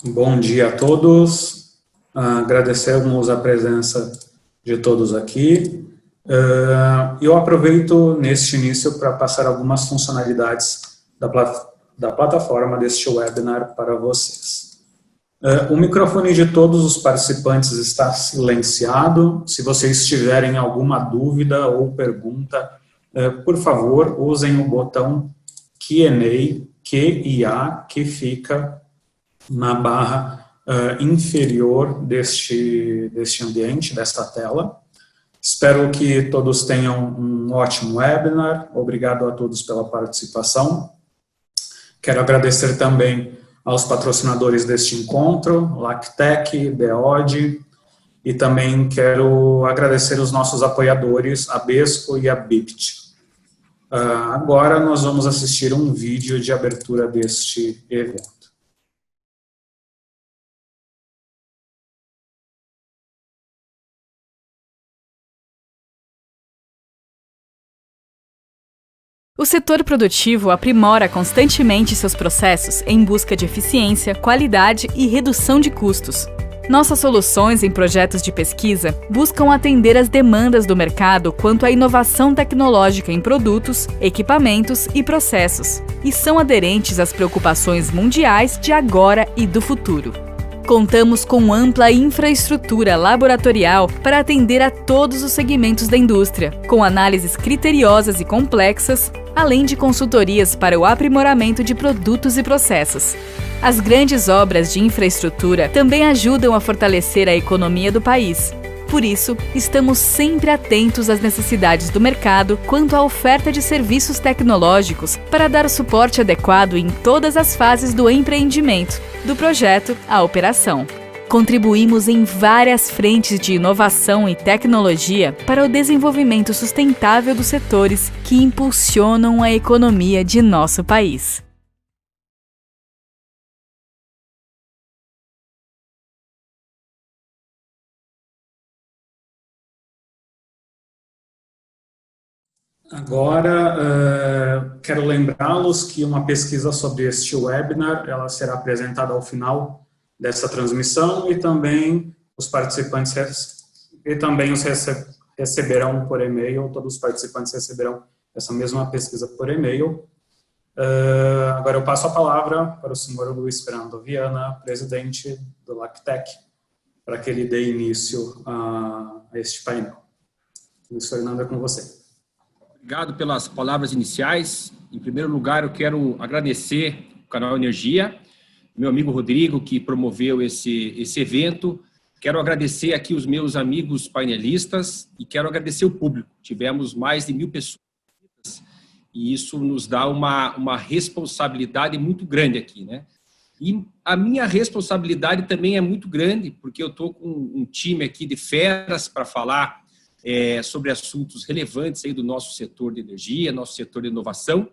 Bom dia a todos. Agradecemos a presença de todos aqui. Eu aproveito neste início para passar algumas funcionalidades da plataforma deste webinar para vocês. O microfone de todos os participantes está silenciado. Se vocês tiverem alguma dúvida ou pergunta, por favor, usem o botão Q&A, Q&A, que fica na barra inferior deste ambiente, desta tela. Espero que todos tenham um ótimo webinar. Obrigado a todos pela participação. Quero agradecer também aos patrocinadores deste encontro, Lactec, Deode, e também quero agradecer os nossos apoiadores, a Besco e a BIPT. Agora nós vamos assistir um vídeo de abertura deste evento. O setor produtivo aprimora constantemente seus processos em busca de eficiência, qualidade e redução de custos. Nossas soluções em projetos de pesquisa buscam atender às demandas do mercado quanto à inovação tecnológica em produtos, equipamentos e processos, e são aderentes às preocupações mundiais de agora e do futuro. Contamos com ampla infraestrutura laboratorial para atender a todos os segmentos da indústria, com análises criteriosas e complexas, além de consultorias para o aprimoramento de produtos e processos. As grandes obras de infraestrutura também ajudam a fortalecer a economia do país. Por isso, estamos sempre atentos às necessidades do mercado quanto à oferta de serviços tecnológicos para dar o suporte adequado em todas as fases do empreendimento, do projeto à operação. Contribuímos em várias frentes de inovação e tecnologia para o desenvolvimento sustentável dos setores que impulsionam a economia de nosso país. Agora, quero lembrá-los que uma pesquisa sobre este webinar, ela será apresentada ao final dessa transmissão e também os participantes receberão por e-mail, todos os participantes receberão essa mesma pesquisa por e-mail. Agora eu passo a palavra para o senhor Luiz Fernando Viana, presidente do Lactec, para que ele dê início a este painel. Luiz Fernando, é com você. Obrigado pelas palavras iniciais. Em primeiro lugar, eu quero agradecer o Canal Energia, meu amigo Rodrigo, que promoveu esse evento. Quero agradecer aqui os meus amigos painelistas e quero agradecer o público. Tivemos mais de 1000 pessoas e isso nos dá uma responsabilidade muito grande aqui, né? E a minha responsabilidade também é muito grande, porque eu estou com um time aqui de feras para falar sobre assuntos relevantes aí do nosso setor de energia, nosso setor de inovação,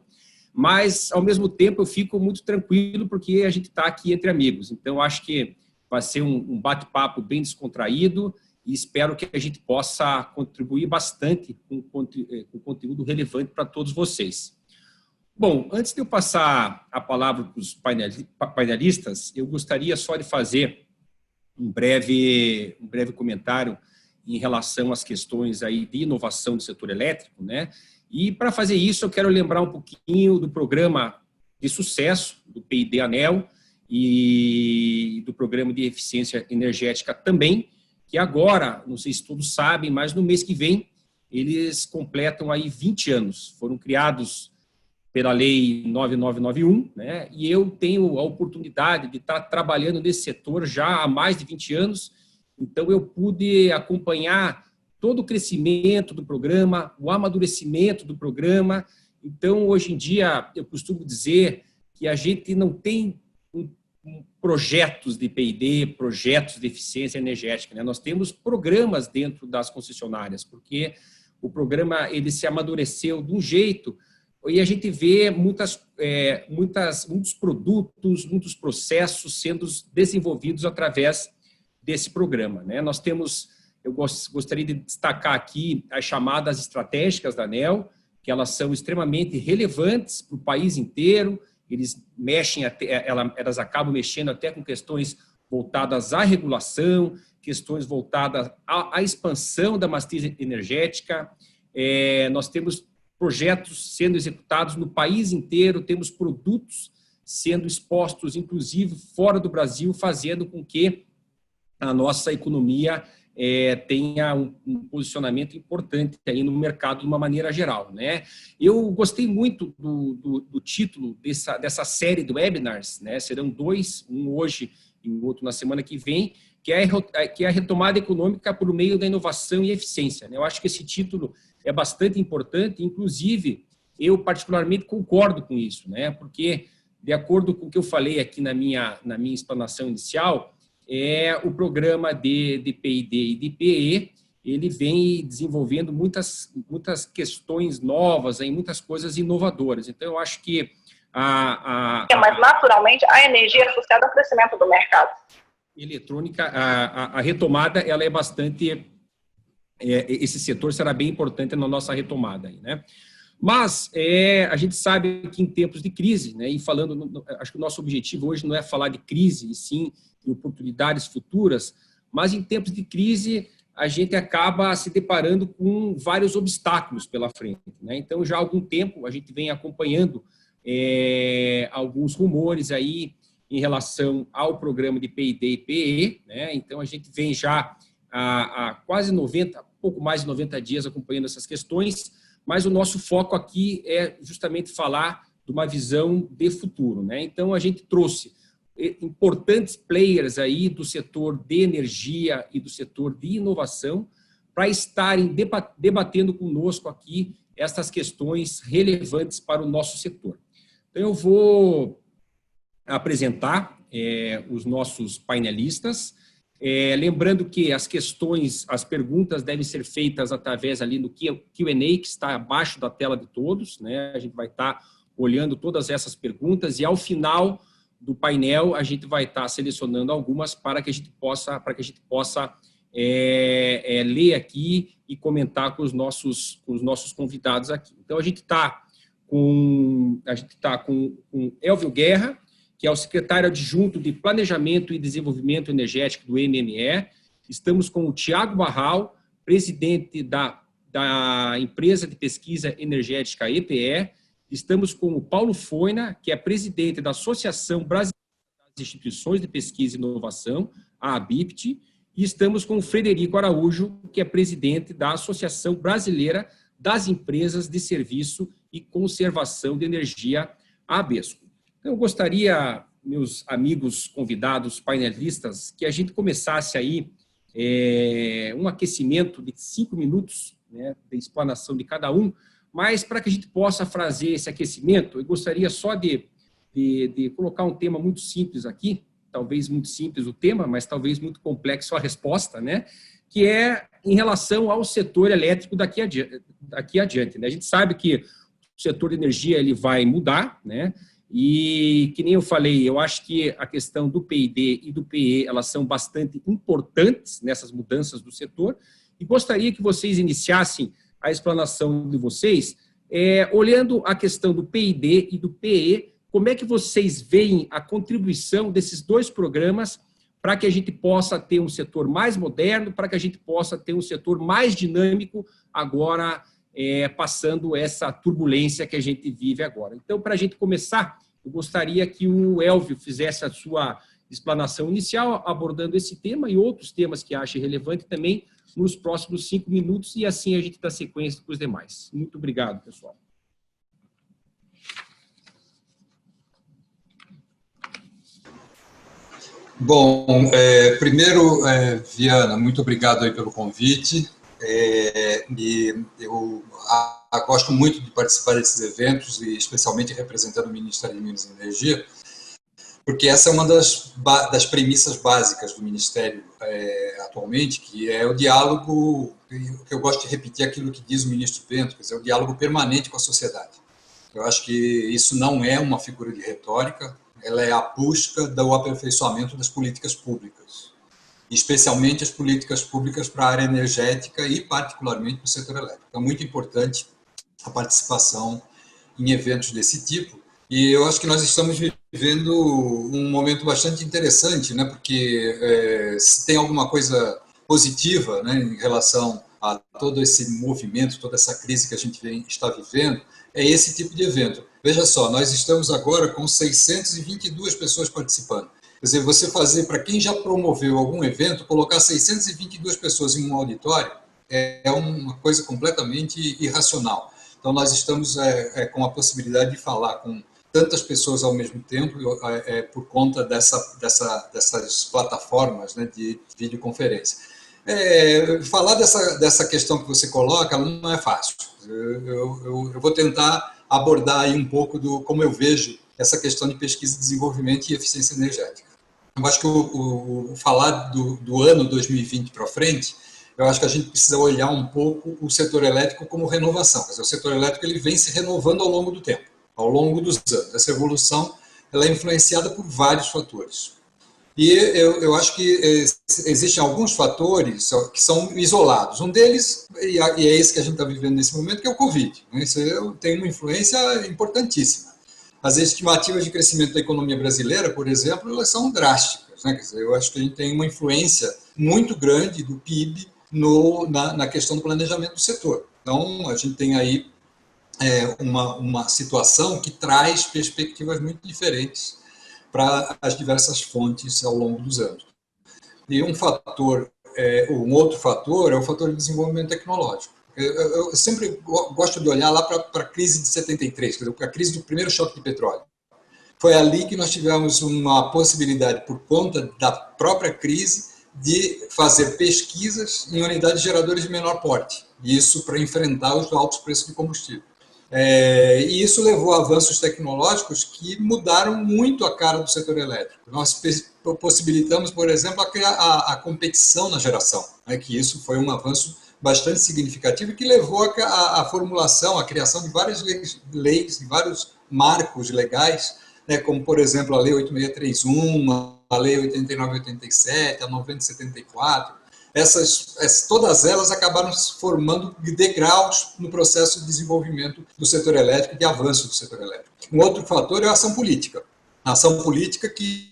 mas, ao mesmo tempo, eu fico muito tranquilo porque a gente está aqui entre amigos. Então, acho que vai ser um bate-papo bem descontraído e espero que a gente possa contribuir bastante com conteúdo relevante para todos vocês. Bom, antes de eu passar a palavra para os painelistas, eu gostaria só de fazer um breve comentário em relação às questões aí de inovação do setor elétrico, né? E para fazer isso eu quero lembrar um pouquinho do programa de sucesso do P&D ANEEL e do programa de eficiência energética também, que agora, não sei se todos sabem, mas no mês que vem eles completam aí 20 anos. Foram criados pela Lei 9991, né? E eu tenho a oportunidade de estar trabalhando nesse setor já há mais de 20 anos. Então, eu pude acompanhar todo o crescimento do programa, o amadurecimento do programa. Então, hoje em dia, eu costumo dizer que a gente não tem projetos de P&D, projetos de eficiência energética, né? Nós temos programas dentro das concessionárias, porque o programa ele se amadureceu de um jeito e a gente vê muitos produtos, muitos processos sendo desenvolvidos através desse programa, né? Nós temos, eu gostaria de destacar aqui as chamadas estratégicas da ANEEL, que elas são extremamente relevantes para o país inteiro, eles mexem elas acabam mexendo até com questões voltadas à regulação, questões voltadas à expansão da matriz energética. Nós temos projetos sendo executados no país inteiro, temos produtos sendo expostos, inclusive, fora do Brasil, fazendo com que a nossa economia tenha um posicionamento importante aí no mercado de uma maneira geral, né? Eu gostei muito do título dessa série de webinars, né? Serão dois, um hoje e o outro na semana que vem, que é a retomada econômica por meio da inovação e eficiência, né? Eu acho que esse título é bastante importante, inclusive, eu particularmente concordo com isso, né? Porque, de acordo com o que eu falei aqui na minha explanação inicial, o programa de P&D e de PE, ele vem desenvolvendo muitas questões novas, aí, muitas coisas inovadoras. Então, eu acho que mas, naturalmente, a energia é associada ao crescimento do mercado. Eletrônica, a retomada, ela é bastante... esse setor será bem importante na nossa retomada, aí, né? Mas a gente sabe que em tempos de crise, né, e falando, acho que o nosso objetivo hoje não é falar de crise, e sim de oportunidades futuras, mas em tempos de crise a gente acaba se deparando com vários obstáculos pela frente, né? Então, já há algum tempo a gente vem acompanhando alguns rumores aí em relação ao programa de P&D e PE, né? Então, a gente vem já há quase 90, pouco mais de 90 dias acompanhando essas questões, mas o nosso foco aqui é justamente falar de uma visão de futuro, né? Então, a gente trouxe importantes players aí do setor de energia e do setor de inovação para estarem debatendo conosco aqui essas questões relevantes para o nosso setor. Então, eu vou apresentar os nossos painelistas, lembrando que as perguntas devem ser feitas através ali do Q&A, que está abaixo da tela de todos, né? A gente vai estar olhando todas essas perguntas e, ao final do painel, a gente vai estar selecionando algumas para que a gente possa ler aqui e comentar com os nossos convidados aqui. Então, a gente está com Elvio Guerra, que é o secretário adjunto de Planejamento e Desenvolvimento Energético do MME. Estamos com o Tiago Barral, presidente da empresa de pesquisa energética EPE. Estamos com o Paulo Foina, que é presidente da Associação Brasileira das Instituições de Pesquisa e Inovação, a ABIPT. E estamos com o Frederico Araújo, que é presidente da Associação Brasileira das Empresas de Serviço e Conservação de Energia, a ABESCO. Eu gostaria, meus amigos convidados, painelistas, que a gente começasse aí um aquecimento de 5 minutos, né, de explanação de cada um, mas para que a gente possa fazer esse aquecimento, eu gostaria só de colocar um tema muito simples aqui, talvez muito simples o tema, mas talvez muito complexo a resposta, né, que é em relação ao setor elétrico daqui adiante, né? A gente sabe que o setor de energia ele vai mudar, né? E, que nem eu falei, eu acho que a questão do P&D e do PE, elas são bastante importantes nessas mudanças do setor, e gostaria que vocês iniciassem a explanação de vocês, olhando a questão do P&D e do PE, como é que vocês veem a contribuição desses dois programas para que a gente possa ter um setor mais moderno, para que a gente possa ter um setor mais dinâmico agora, passando essa turbulência que a gente vive agora. Então, para a gente começar, eu gostaria que o Elvio fizesse a sua explanação inicial, abordando esse tema e outros temas que ache relevante também nos próximos 5 minutos, e assim a gente dá sequência para os demais. Muito obrigado, pessoal. Bom, primeiro, Viana, muito obrigado aí pelo convite. E eu gosto muito de participar desses eventos, e especialmente representando o Ministério de Minas e Energia, porque essa é uma das premissas básicas do Ministério atualmente, que é o diálogo, que eu gosto de repetir aquilo que diz o ministro Bento, quer dizer, o diálogo permanente com a sociedade. Eu acho que isso não é uma figura de retórica, ela é a busca do aperfeiçoamento das políticas públicas, especialmente as políticas públicas para a área energética e particularmente para o setor elétrico. Então, é muito importante a participação em eventos desse tipo, E eu acho que nós estamos vivendo um momento bastante interessante, né? Porque se tem alguma coisa positiva, né, em relação a todo esse movimento, toda essa crise que a gente está vivendo, é esse tipo de evento. Veja só, nós estamos agora com 622 pessoas participando. Quer dizer, você fazer, para quem já promoveu algum evento, colocar 622 pessoas em um auditório é uma coisa completamente irracional. Então, nós estamos com a possibilidade de falar com tantas pessoas ao mesmo tempo por conta dessas plataformas, né, de videoconferência. Falar dessa questão que você coloca não é fácil. Eu vou tentar abordar aí um pouco como eu vejo essa questão de pesquisa, desenvolvimento e eficiência energética. Eu acho que falar do ano 2020 para frente, eu acho que a gente precisa olhar um pouco o setor elétrico como renovação. Quer dizer, o setor elétrico ele vem se renovando ao longo do tempo, ao longo dos anos. Essa evolução ela é influenciada por vários fatores. E eu acho que existem alguns fatores que são isolados. Um deles, e é esse que a gente está vivendo nesse momento, que é o Covid. Isso tem uma influência importantíssima. As estimativas de crescimento da economia brasileira, por exemplo, elas são drásticas, né? Quer dizer, eu acho que a gente tem uma influência muito grande do PIB na questão do planejamento do setor. Então, a gente tem aí uma situação que traz perspectivas muito diferentes para as diversas fontes ao longo dos anos. E um outro fator é o fator de desenvolvimento tecnológico. Eu sempre gosto de olhar lá para a crise de 73, quer dizer, a crise do primeiro choque de petróleo. Foi ali que nós tivemos uma possibilidade, por conta da própria crise, de fazer pesquisas em unidades geradoras de menor porte. Isso para enfrentar os altos preços de combustível. E isso levou a avanços tecnológicos que mudaram muito a cara do setor elétrico. Nós possibilitamos, por exemplo, a competição na geração, né, que isso foi um avanço bastante significativo e que levou à formulação, à criação de várias leis, de vários marcos legais, né, como, por exemplo, a Lei 8631, a Lei 8987, a 9074, todas elas acabaram se formando degraus no processo de desenvolvimento do setor elétrico, de avanço do setor elétrico. Um outro fator é a ação política. A ação política que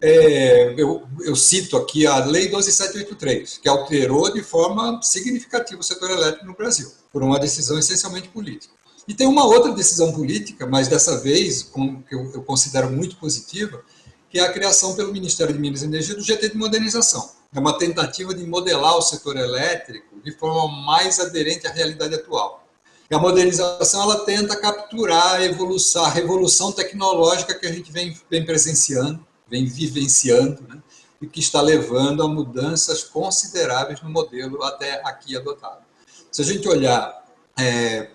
eu cito aqui a Lei 12783, que alterou de forma significativa o setor elétrico no Brasil, por uma decisão essencialmente política. E tem uma outra decisão política, mas dessa vez, que eu considero muito positiva, que é a criação pelo Ministério de Minas e Energia do GT de modernização. É uma tentativa de modelar o setor elétrico de forma mais aderente à realidade atual. E a modernização ela tenta capturar a revolução tecnológica que a gente vem presenciando, vem vivenciando, né, e que está levando a mudanças consideráveis no modelo até aqui adotado. Se a gente olhar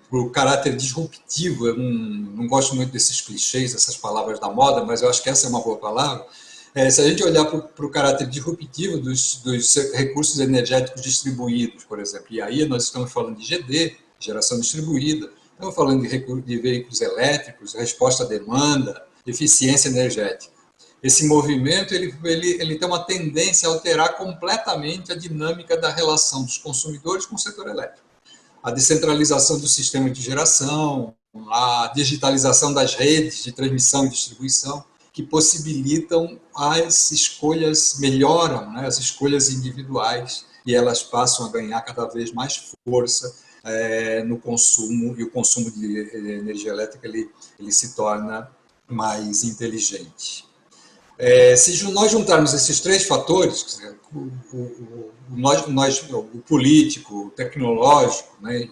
para o caráter disruptivo, eu não gosto muito desses clichês, essas palavras da moda, mas eu acho que essa é uma boa palavra. Se a gente olhar para o caráter disruptivo dos recursos energéticos distribuídos, por exemplo, e aí nós estamos falando de GD, geração distribuída, estamos falando de veículos elétricos, resposta à demanda, eficiência energética. Esse movimento ele tem uma tendência a alterar completamente a dinâmica da relação dos consumidores com o setor elétrico. A descentralização do sistema de geração, a digitalização das redes de transmissão e distribuição, que possibilitam as escolhas, melhoram, né, as escolhas individuais, e elas passam a ganhar cada vez mais força no consumo, e o consumo de energia elétrica ele se torna mais inteligente. Se nós juntarmos esses três fatores, o político, o tecnológico, né,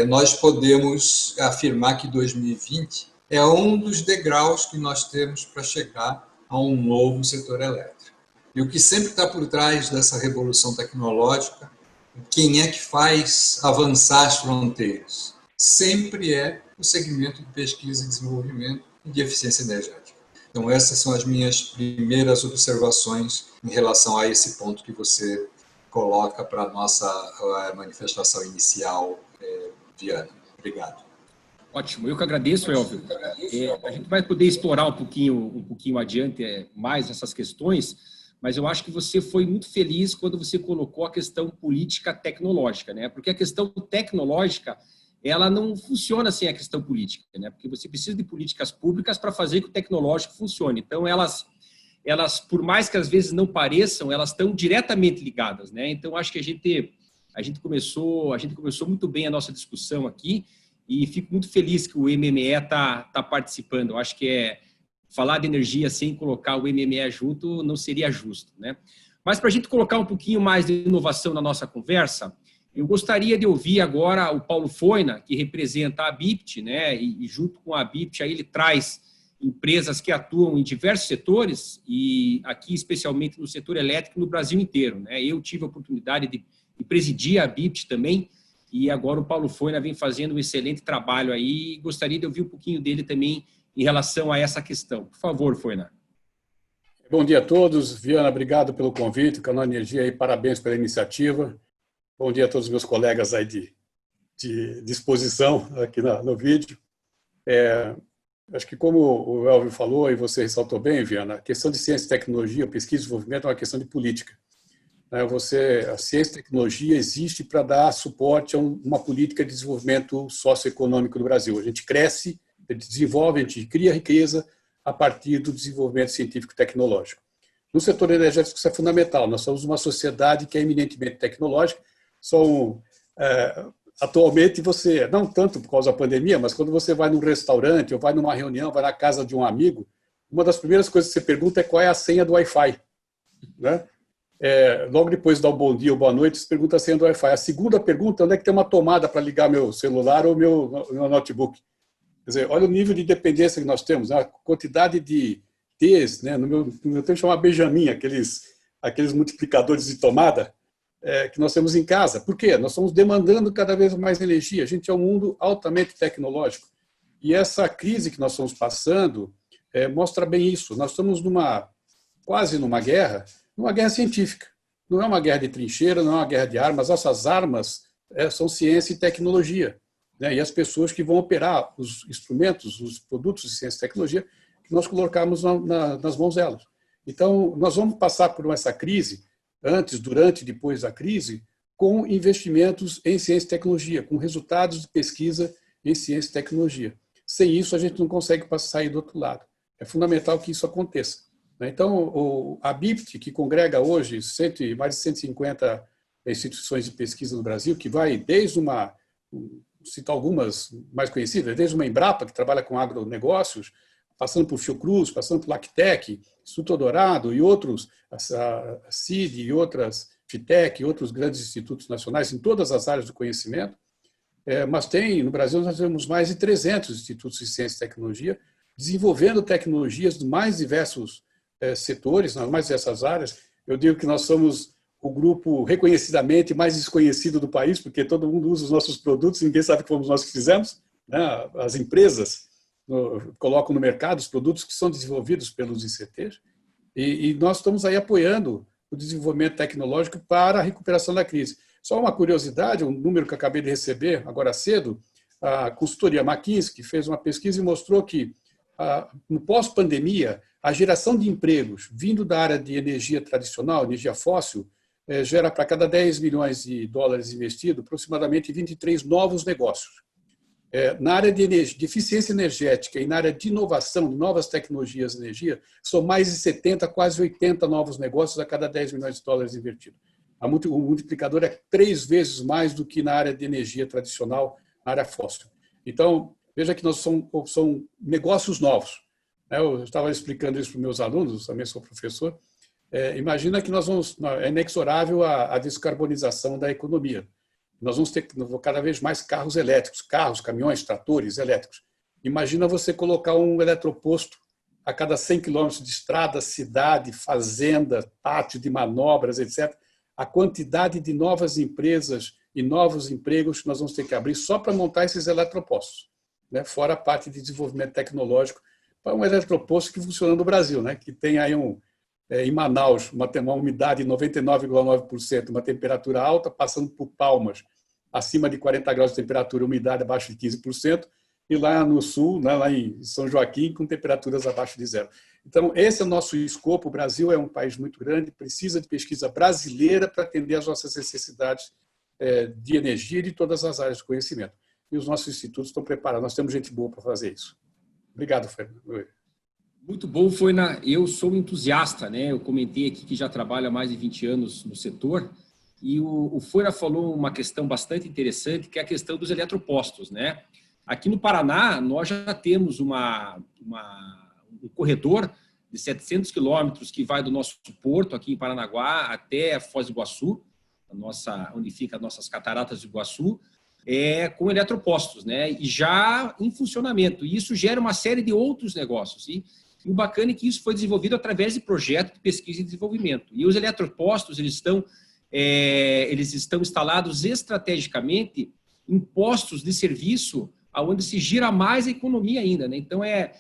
nós podemos afirmar que 2020 é um dos degraus que nós temos para chegar a um novo setor elétrico. E o que sempre está por trás dessa revolução tecnológica, quem é que faz avançar as fronteiras? Sempre é o segmento de pesquisa e desenvolvimento e de eficiência energética. Então, essas são as minhas primeiras observações em relação a esse ponto que você coloca para a nossa manifestação inicial, Viana. Obrigado. Ótimo, eu que agradeço, Elvio. A gente vai poder explorar um pouquinho adiante mais essas questões, mas eu acho que você foi muito feliz quando você colocou a questão política tecnológica, né? Porque a questão tecnológica ela não funciona sem a questão política, né? Porque você precisa de políticas públicas para fazer que o tecnológico funcione. Então, elas, por mais que às vezes não pareçam, elas estão diretamente ligadas, né? Então, acho que a gente começou muito bem a nossa discussão aqui e fico muito feliz que o MME tá participando. Eu acho que falar de energia sem colocar o MME junto não seria justo, né? Mas para a gente colocar um pouquinho mais de inovação na nossa conversa, eu gostaria de ouvir agora o Paulo Foina, que representa a ABIPT, né? E junto com a ABIPT, aí ele traz empresas que atuam em diversos setores e aqui especialmente no setor elétrico no Brasil inteiro, né? Eu tive a oportunidade de presidir a ABIPT também e agora o Paulo Foina vem fazendo um excelente trabalho aí e gostaria de ouvir um pouquinho dele também em relação a essa questão. Por favor, Foina. Bom dia a todos. Viana, obrigado pelo convite. O Canal Energia aí, parabéns pela iniciativa. Bom dia a todos os meus colegas aí de exposição aqui no vídeo. Acho que como o Elvio falou e você ressaltou bem, Viana, a questão de ciência e tecnologia, pesquisa e desenvolvimento é uma questão de política. A ciência e tecnologia existe para dar suporte a uma política de desenvolvimento socioeconômico do Brasil. A gente cresce, a gente desenvolve, a gente cria riqueza a partir do desenvolvimento científico e tecnológico. No setor energético isso é fundamental. Nós somos uma sociedade que é eminentemente tecnológica. Atualmente você, não tanto por causa da pandemia, mas quando você vai num restaurante ou vai numa reunião, vai na casa de um amigo, uma das primeiras coisas que você pergunta é qual é a senha do Wi-Fi, né? Logo depois de dar o bom dia ou boa noite, você pergunta a senha do Wi-Fi. A segunda pergunta é onde é que tem uma tomada para ligar meu celular ou meu notebook. Quer dizer, olha o nível de dependência que nós temos, a quantidade de T's, né? No meu tempo chamava Benjamin, aqueles multiplicadores de tomada que nós temos em casa. Por quê? Nós estamos demandando cada vez mais energia. A gente é um mundo altamente tecnológico. E essa crise que nós estamos passando mostra bem isso. Nós estamos quase numa guerra científica. Não é uma guerra de trincheira, não é uma guerra de armas. Essas armas são ciência e tecnologia, né? E as pessoas que vão operar os instrumentos, os produtos de ciência e tecnologia, que nós colocamos nas mãos delas. Então, nós vamos passar por essa crise, antes, durante e depois da crise, com investimentos em ciência e tecnologia, com resultados de pesquisa em ciência e tecnologia. Sem isso, a gente não consegue sair do outro lado. É fundamental que isso aconteça. Então, a ABIPT, que congrega hoje mais de 150 instituições de pesquisa no Brasil, que vai desde citar algumas mais conhecidas, desde uma Embrapa, que trabalha com agronegócios, passando por Fiocruz, passando por Lactec, Instituto Dourado e outros, a CID e outras, FITEC e outros grandes institutos nacionais em todas as áreas do conhecimento. Mas no Brasil nós temos mais de 300 institutos de ciência e tecnologia desenvolvendo tecnologias dos mais diversos setores, nas mais diversas áreas. Eu digo que nós somos o grupo reconhecidamente mais desconhecido do país, porque todo mundo usa os nossos produtos, ninguém sabe que fomos nós que fizemos, né? As empresas colocam no mercado os produtos que são desenvolvidos pelos ICTs, e nós estamos aí apoiando o desenvolvimento tecnológico para a recuperação da crise. Só uma curiosidade, um número que eu acabei de receber agora cedo, a consultoria McKinsey fez uma pesquisa e mostrou que, no pós-pandemia, a geração de empregos vindo da área de energia tradicional, energia fóssil, gera para cada 10 milhões de dólares investidos, aproximadamente 23 novos negócios. Na área de eficiência energética e na área de inovação, de novas tecnologias de energia, são mais de 70, quase 80 novos negócios a cada 10 milhões de dólares investidos. O multiplicador é 3 vezes mais do que na área de energia tradicional, na área fóssil. Então, veja que são negócios novos. Eu estava explicando isso para os meus alunos, também sou professor. Imagina que é inexorável a descarbonização da economia. Nós vamos ter cada vez mais carros elétricos, caminhões, tratores elétricos. Imagina você colocar um eletroposto a cada 100 quilômetros de estrada, cidade, fazenda, pátio de manobras, etc. A quantidade de novas empresas e novos empregos que nós vamos ter que abrir só para montar esses eletropostos, né? Fora a parte de desenvolvimento tecnológico para um eletroposto que funciona no Brasil, né? Que tem aí em Manaus uma umidade de 99,9%, uma temperatura alta, passando por Palmas, acima de 40 graus de temperatura, umidade abaixo de 15%, e lá no sul, né, lá em São Joaquim, com temperaturas abaixo de zero. Então, esse é o nosso escopo. O Brasil é um país muito grande, precisa de pesquisa brasileira para atender às nossas necessidades de energia e de todas as áreas de conhecimento. e os nossos institutos estão preparados. Nós temos gente boa para fazer isso. Obrigado, Fernando. Muito bom. Eu sou um entusiasta, né? Eu comentei aqui que já trabalho há mais de 20 anos no setor, e o Feira falou uma questão bastante interessante, que é a questão dos eletropostos, né? Aqui no Paraná, nós já temos um corredor de 700 quilômetros que vai do nosso porto, aqui em Paranaguá, até Foz do Iguaçu, onde fica as nossas cataratas do Iguaçu, com eletropostos, né? E já em funcionamento. E isso gera uma série de outros negócios. E o bacana é que isso foi desenvolvido através de projetos de pesquisa e desenvolvimento. E os eletropostos, eles estão instalados estrategicamente em postos de serviço onde se gira mais a economia ainda, né? Então, é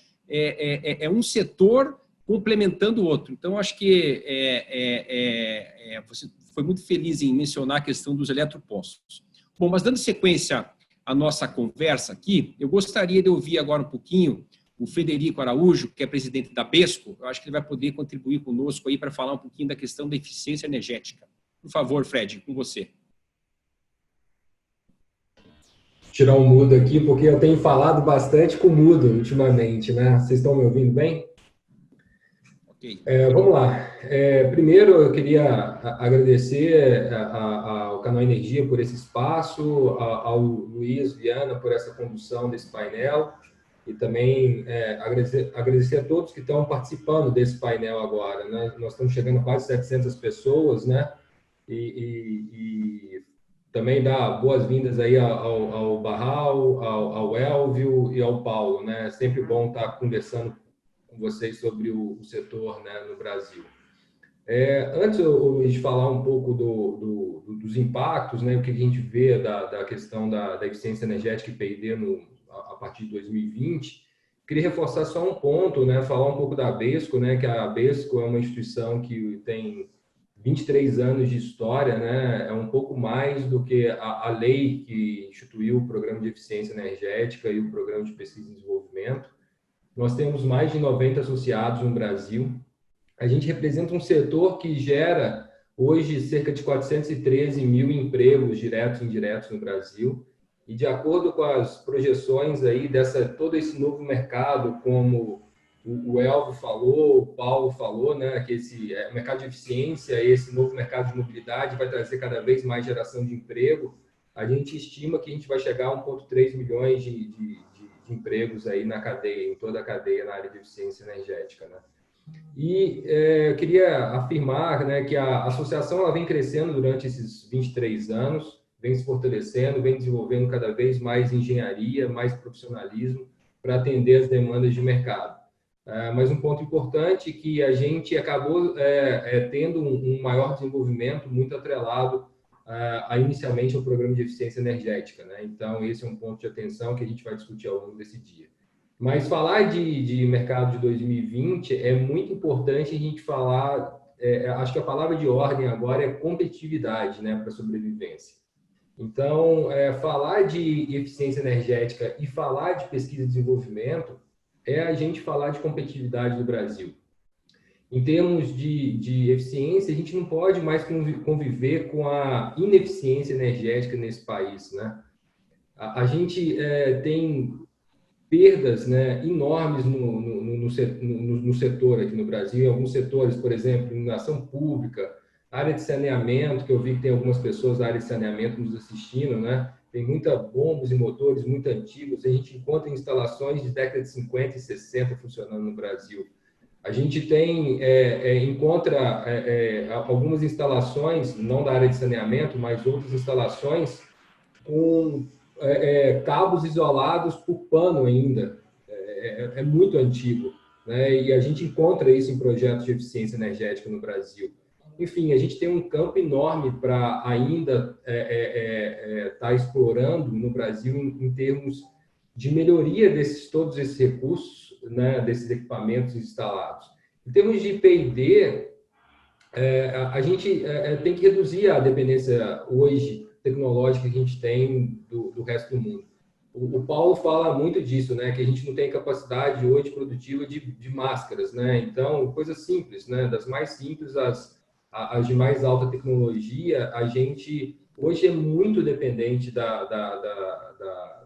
um setor complementando o outro. Então, acho que você foi muito feliz em mencionar a questão dos eletropostos. Bom, mas dando sequência à nossa conversa aqui, eu gostaria de ouvir agora um pouquinho o Frederico Araújo, que é presidente da BESCO. Eu acho que ele vai poder contribuir conosco aí para falar um pouquinho da questão da eficiência energética. Por favor, Fred, com você. Tirar um mudo aqui, porque eu tenho falado bastante com mudo ultimamente, né? Vocês estão me ouvindo bem? Ok. Vamos lá. Primeiro, eu queria agradecer ao Canal Energia por esse espaço, ao Luiz Viana por essa condução desse painel, e também agradecer a todos que estão participando desse painel agora, né? Nós estamos chegando a quase 700 pessoas, né? E também dar boas-vindas aí ao Barral, ao Elvio e ao Paulo, né? É sempre bom estar conversando com vocês sobre o setor, né, no Brasil. Antes de falar um pouco dos impactos, né, o que a gente vê da questão da eficiência energética e P&D a partir de 2020, queria reforçar só um ponto, né, falar um pouco da BESCO, né, que a BESCO é uma instituição que tem 23 anos de história, né, é um pouco mais do que a lei que instituiu o Programa de Eficiência Energética e o Programa de Pesquisa e Desenvolvimento. Nós temos mais de 90 associados no Brasil. A gente representa um setor que gera hoje cerca de 413 mil empregos diretos e indiretos no Brasil. E de acordo com as projeções aí todo esse novo mercado, como o Elvio falou, o Paulo falou, né, que esse mercado de eficiência, esse novo mercado de mobilidade vai trazer cada vez mais geração de emprego. A gente estima que a gente vai chegar a 1,3 milhões de empregos aí na cadeia, em toda a cadeia na área de eficiência energética, né? E eu queria afirmar, né, que a associação ela vem crescendo durante esses 23 anos, vem se fortalecendo, vem desenvolvendo cada vez mais engenharia, mais profissionalismo para atender as demandas de mercado. Mas um ponto importante é que a gente acabou tendo um maior desenvolvimento muito atrelado inicialmente ao programa de eficiência energética, né? Então, esse é um ponto de atenção que a gente vai discutir ao longo desse dia. Mas falar de mercado de 2020 é muito importante a gente falar, acho que a palavra de ordem agora é competitividade, né, para a sobrevivência. Então, falar de eficiência energética e falar de pesquisa e desenvolvimento a gente falar de competitividade do Brasil. Em termos de eficiência, a gente não pode mais conviver com a ineficiência energética nesse país, né? A gente tem perdas, né, enormes no setor aqui no Brasil, em alguns setores, por exemplo, iluminação pública, área de saneamento, que eu vi que tem algumas pessoas da área de saneamento nos assistindo, né? Tem muita bombas e motores muito antigos, a gente encontra instalações de década de 50 e 60 funcionando no Brasil. A gente encontra algumas instalações, não da área de saneamento, mas outras instalações com cabos isolados por pano ainda. É muito antigo, né? E a gente encontra isso em projetos de eficiência energética no Brasil. Enfim, a gente tem um campo enorme para ainda estar explorando no Brasil em termos de melhoria todos esses recursos, né, desses equipamentos instalados. Em termos de P&D, a gente tem que reduzir a dependência hoje tecnológica que a gente tem do resto do mundo. O Paulo fala muito disso, né, que a gente não tem capacidade hoje produtiva de máscaras, né? Então, coisas simples, né, das mais simples às de mais alta tecnologia, a gente hoje é muito dependente da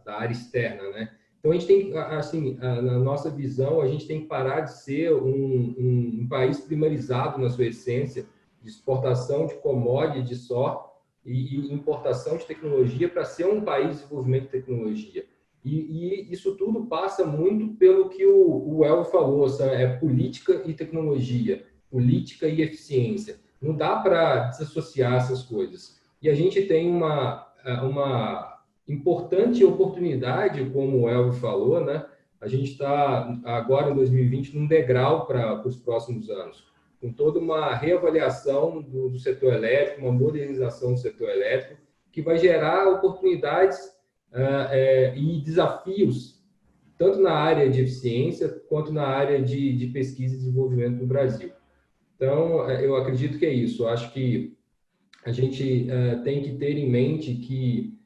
área externa, né? Então, a gente tem, assim, na nossa visão, a gente tem que parar de ser um país primarizado na sua essência, de exportação de commodity só e importação de tecnologia para ser um país de desenvolvimento de tecnologia. E isso tudo passa muito pelo que o Elvio falou, é política e tecnologia, política e eficiência. Não dá para desassociar essas coisas. E a gente tem uma importante oportunidade, como o Elvio falou, né? A gente está agora, em 2020, num degrau para os próximos anos, com toda uma reavaliação do setor elétrico, uma modernização do setor elétrico, que vai gerar oportunidades e desafios, tanto na área de eficiência, quanto na área de pesquisa e desenvolvimento no Brasil. Então, eu acredito que é isso. Eu acho que a gente tem que ter em mente que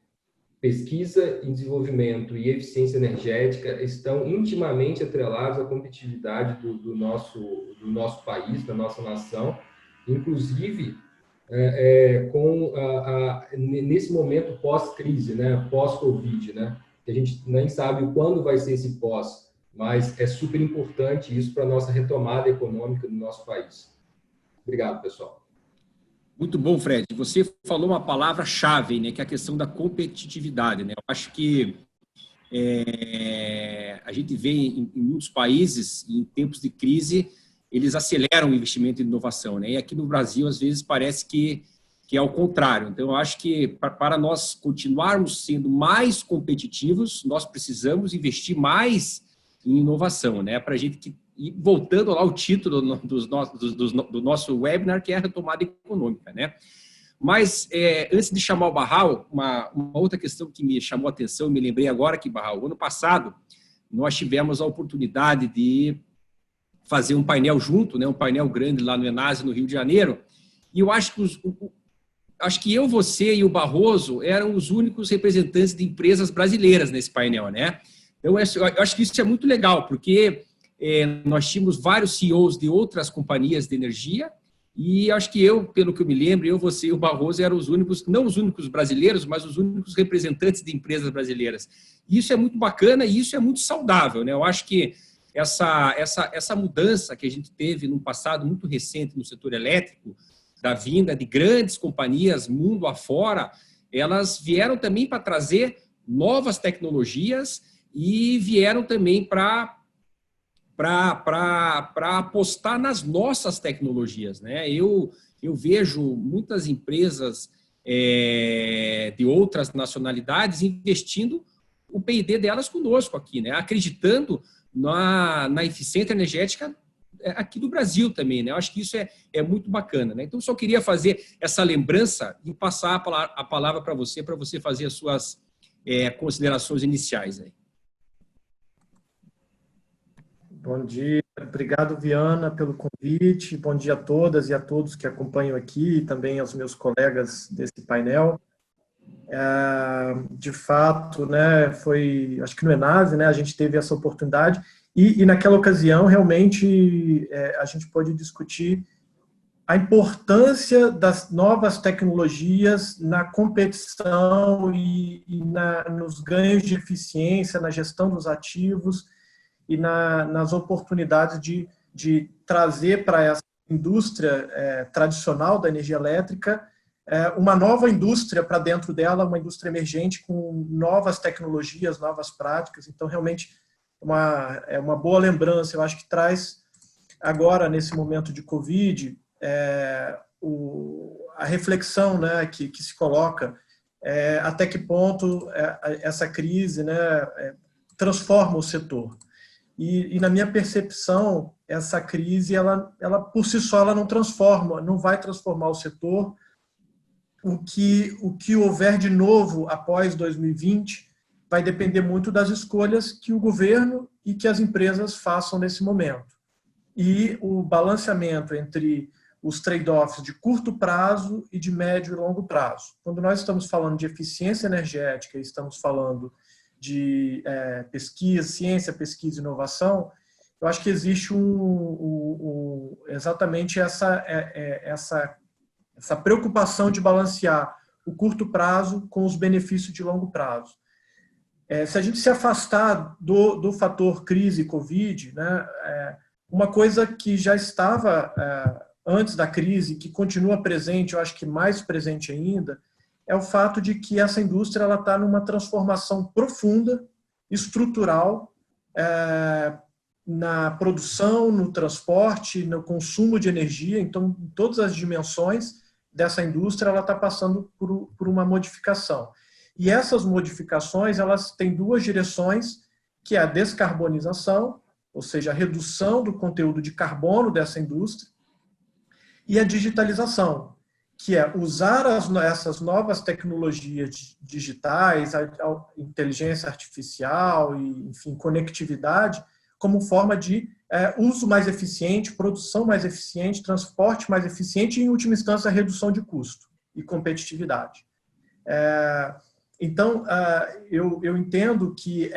pesquisa e desenvolvimento e eficiência energética estão intimamente atrelados à competitividade do nosso país, da nossa nação, inclusive nesse momento pós-crise, né, pós-Covid, né, que a gente nem sabe quando vai ser esse pós, mas é super importante isso para a nossa retomada econômica do nosso país. Obrigado, pessoal. Muito bom, Fred. Você falou uma palavra-chave, né, que é a questão da competitividade, né? Eu acho que a gente vê em muitos países, em tempos de crise, eles aceleram o investimento em inovação, né? E aqui no Brasil, às vezes, parece que é ao contrário. Então, eu acho que para nós continuarmos sendo mais competitivos, nós precisamos investir mais em inovação, né? Para a gente e voltando lá ao título do nosso webinar, que é a retomada econômica, né? Mas, antes de chamar o Barral, uma outra questão que me chamou a atenção, me lembrei agora que, Barral, ano passado, nós tivemos a oportunidade de fazer um painel junto, né? Um painel grande lá no Enase, no Rio de Janeiro, e eu acho que eu, você e o Barroso eram os únicos representantes de empresas brasileiras nesse painel, né? Então, eu acho que isso é muito legal, porque nós tínhamos vários CEOs de outras companhias de energia e acho que pelo que eu me lembro, você e o Barroso eram os únicos, não os únicos brasileiros, mas os únicos representantes de empresas brasileiras. E isso é muito bacana e isso é muito saudável, né? Eu acho que essa mudança que a gente teve num passado muito recente no setor elétrico, da vinda de grandes companhias mundo afora, elas vieram também para trazer novas tecnologias e vieram também para apostar nas nossas tecnologias, né? Eu vejo muitas empresas de outras nacionalidades investindo o P&D delas conosco aqui, né? Acreditando na eficiência energética aqui do Brasil também, né? Eu acho que isso é muito bacana, né? Então, só queria fazer essa lembrança e passar a palavra para você fazer as suas considerações iniciais aí. Bom dia, obrigado, Viana, pelo convite. Bom dia a todas e a todos que acompanham aqui e também aos meus colegas desse painel. De fato, né, acho que no Enase, né, a gente teve essa oportunidade e naquela ocasião, realmente, a gente pôde discutir a importância das novas tecnologias na competição e nos ganhos de eficiência, na gestão dos ativos, e nas oportunidades de trazer para essa indústria tradicional da energia elétrica uma nova indústria para dentro dela, uma indústria emergente com novas tecnologias, novas práticas. Então, realmente, é uma boa lembrança. Eu acho que traz, agora, nesse momento de Covid, a reflexão, né, que se coloca até que ponto essa crise, né, transforma o setor. E na minha percepção, essa crise, ela por si só, ela não transforma, não vai transformar o setor. O que houver de novo após 2020 vai depender muito das escolhas que o governo e que as empresas façam nesse momento. E o balanceamento entre os trade-offs de curto prazo e de médio e longo prazo. Quando nós estamos falando de eficiência energética e estamos falando de pesquisa, ciência, pesquisa e inovação, eu acho que existe exatamente essa preocupação de balancear o curto prazo com os benefícios de longo prazo. Se a gente se afastar do fator crise Covid, né, uma coisa que já estava antes da crise, que continua presente, eu acho que mais presente ainda, é o fato de que essa indústria está numa transformação profunda, estrutural, na produção, no transporte, no consumo de energia. Então, em todas as dimensões dessa indústria, ela está passando por uma modificação. E essas modificações, elas têm duas direções, que é a descarbonização, ou seja, a redução do conteúdo de carbono dessa indústria, e a digitalização, que é usar essas novas tecnologias digitais, a inteligência artificial e, enfim, conectividade, como forma de uso mais eficiente, produção mais eficiente, transporte mais eficiente e, em última instância, a redução de custo e competitividade. Então, eu entendo que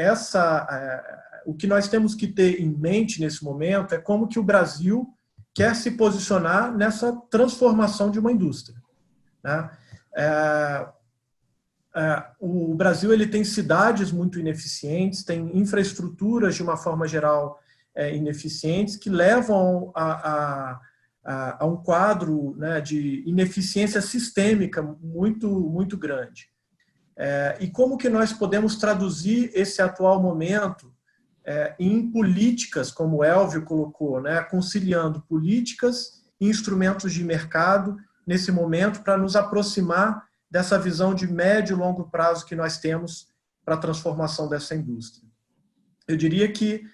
o que nós temos que ter em mente nesse momento é como que o Brasil quer se posicionar nessa transformação de uma indústria, né? O Brasil ele tem cidades muito ineficientes, tem infraestruturas, de uma forma geral, ineficientes, que levam a um quadro, né, de ineficiência sistêmica muito, muito grande. E como que nós podemos traduzir esse atual momento em políticas, como o Elvio colocou, né, conciliando políticas e instrumentos de mercado nesse momento para nos aproximar dessa visão de médio e longo prazo que nós temos para a transformação dessa indústria. Eu diria que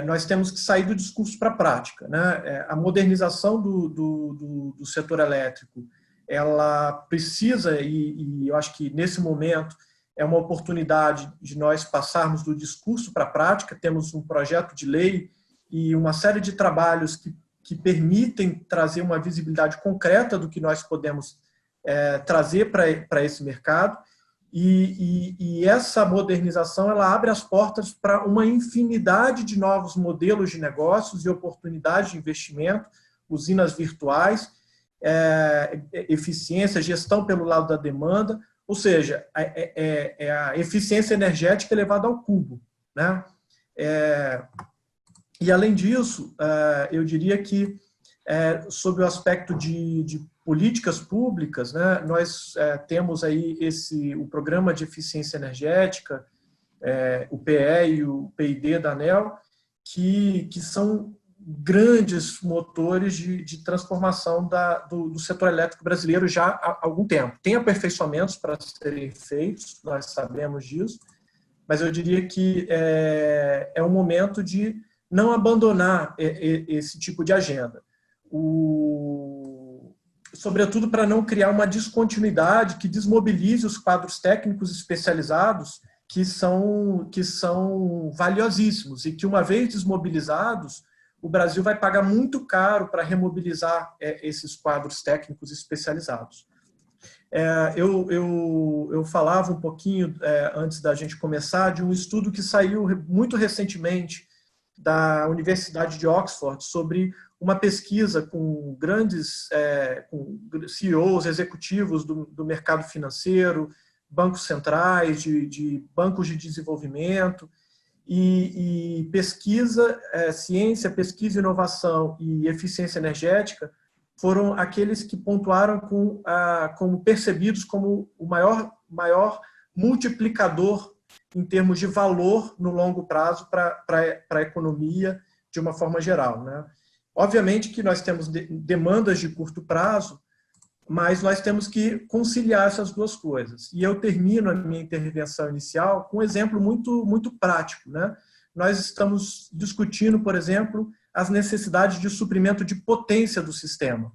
nós temos que sair do discurso para a prática, né? A modernização do setor elétrico, ela precisa, e eu acho que nesse momento é uma oportunidade de nós passarmos do discurso para a prática. Temos um projeto de lei e uma série de trabalhos que permitem trazer uma visibilidade concreta do que nós podemos trazer para esse mercado, e essa modernização ela abre as portas para uma infinidade de novos modelos de negócios e oportunidades de investimento, usinas virtuais, eficiência, gestão pelo lado da demanda, ou seja, a eficiência energética elevada ao cubo, né? E, além disso, eu diria que, sob o aspecto de políticas públicas, né, nós temos aí o Programa de Eficiência Energética, o PE e o PID da ANEEL, que são grandes motores de transformação do setor elétrico brasileiro já há algum tempo. Tem aperfeiçoamentos para serem feitos, nós sabemos disso, mas eu diria que é um momento de não abandonar esse tipo de agenda. Sobretudo para não criar uma descontinuidade que desmobilize os quadros técnicos especializados que são valiosíssimos e que, uma vez desmobilizados, o Brasil vai pagar muito caro para remobilizar esses quadros técnicos especializados. Eu falava um pouquinho, antes da gente começar, de um estudo que saiu muito recentemente da Universidade de Oxford sobre uma pesquisa com grandes com CEOs, executivos do mercado financeiro, bancos centrais, de bancos de desenvolvimento, e pesquisa, ciência, pesquisa, inovação e eficiência energética foram aqueles que pontuaram como percebidos como o maior multiplicador em termos de valor no longo prazo para a economia de uma forma geral, né? Obviamente que nós temos demandas de curto prazo, mas nós temos que conciliar essas duas coisas. E eu termino a minha intervenção inicial com um exemplo muito, muito prático, né? Nós estamos discutindo, por exemplo, as necessidades de suprimento de potência do sistema,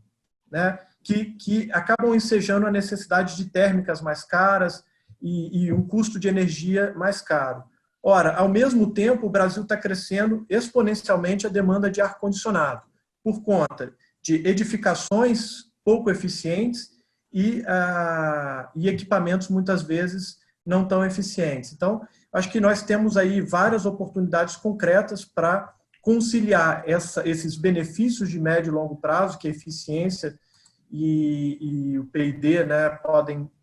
né? Que acabam ensejando a necessidade de térmicas mais caras e um custo de energia mais caro. Ora, ao mesmo tempo, o Brasil está crescendo exponencialmente a demanda de ar-condicionado, por conta de edificações pouco eficientes e equipamentos, muitas vezes, não tão eficientes. Então, acho que nós temos aí várias oportunidades concretas para conciliar esses benefícios de médio e longo prazo, que é eficiência e o P&D, né,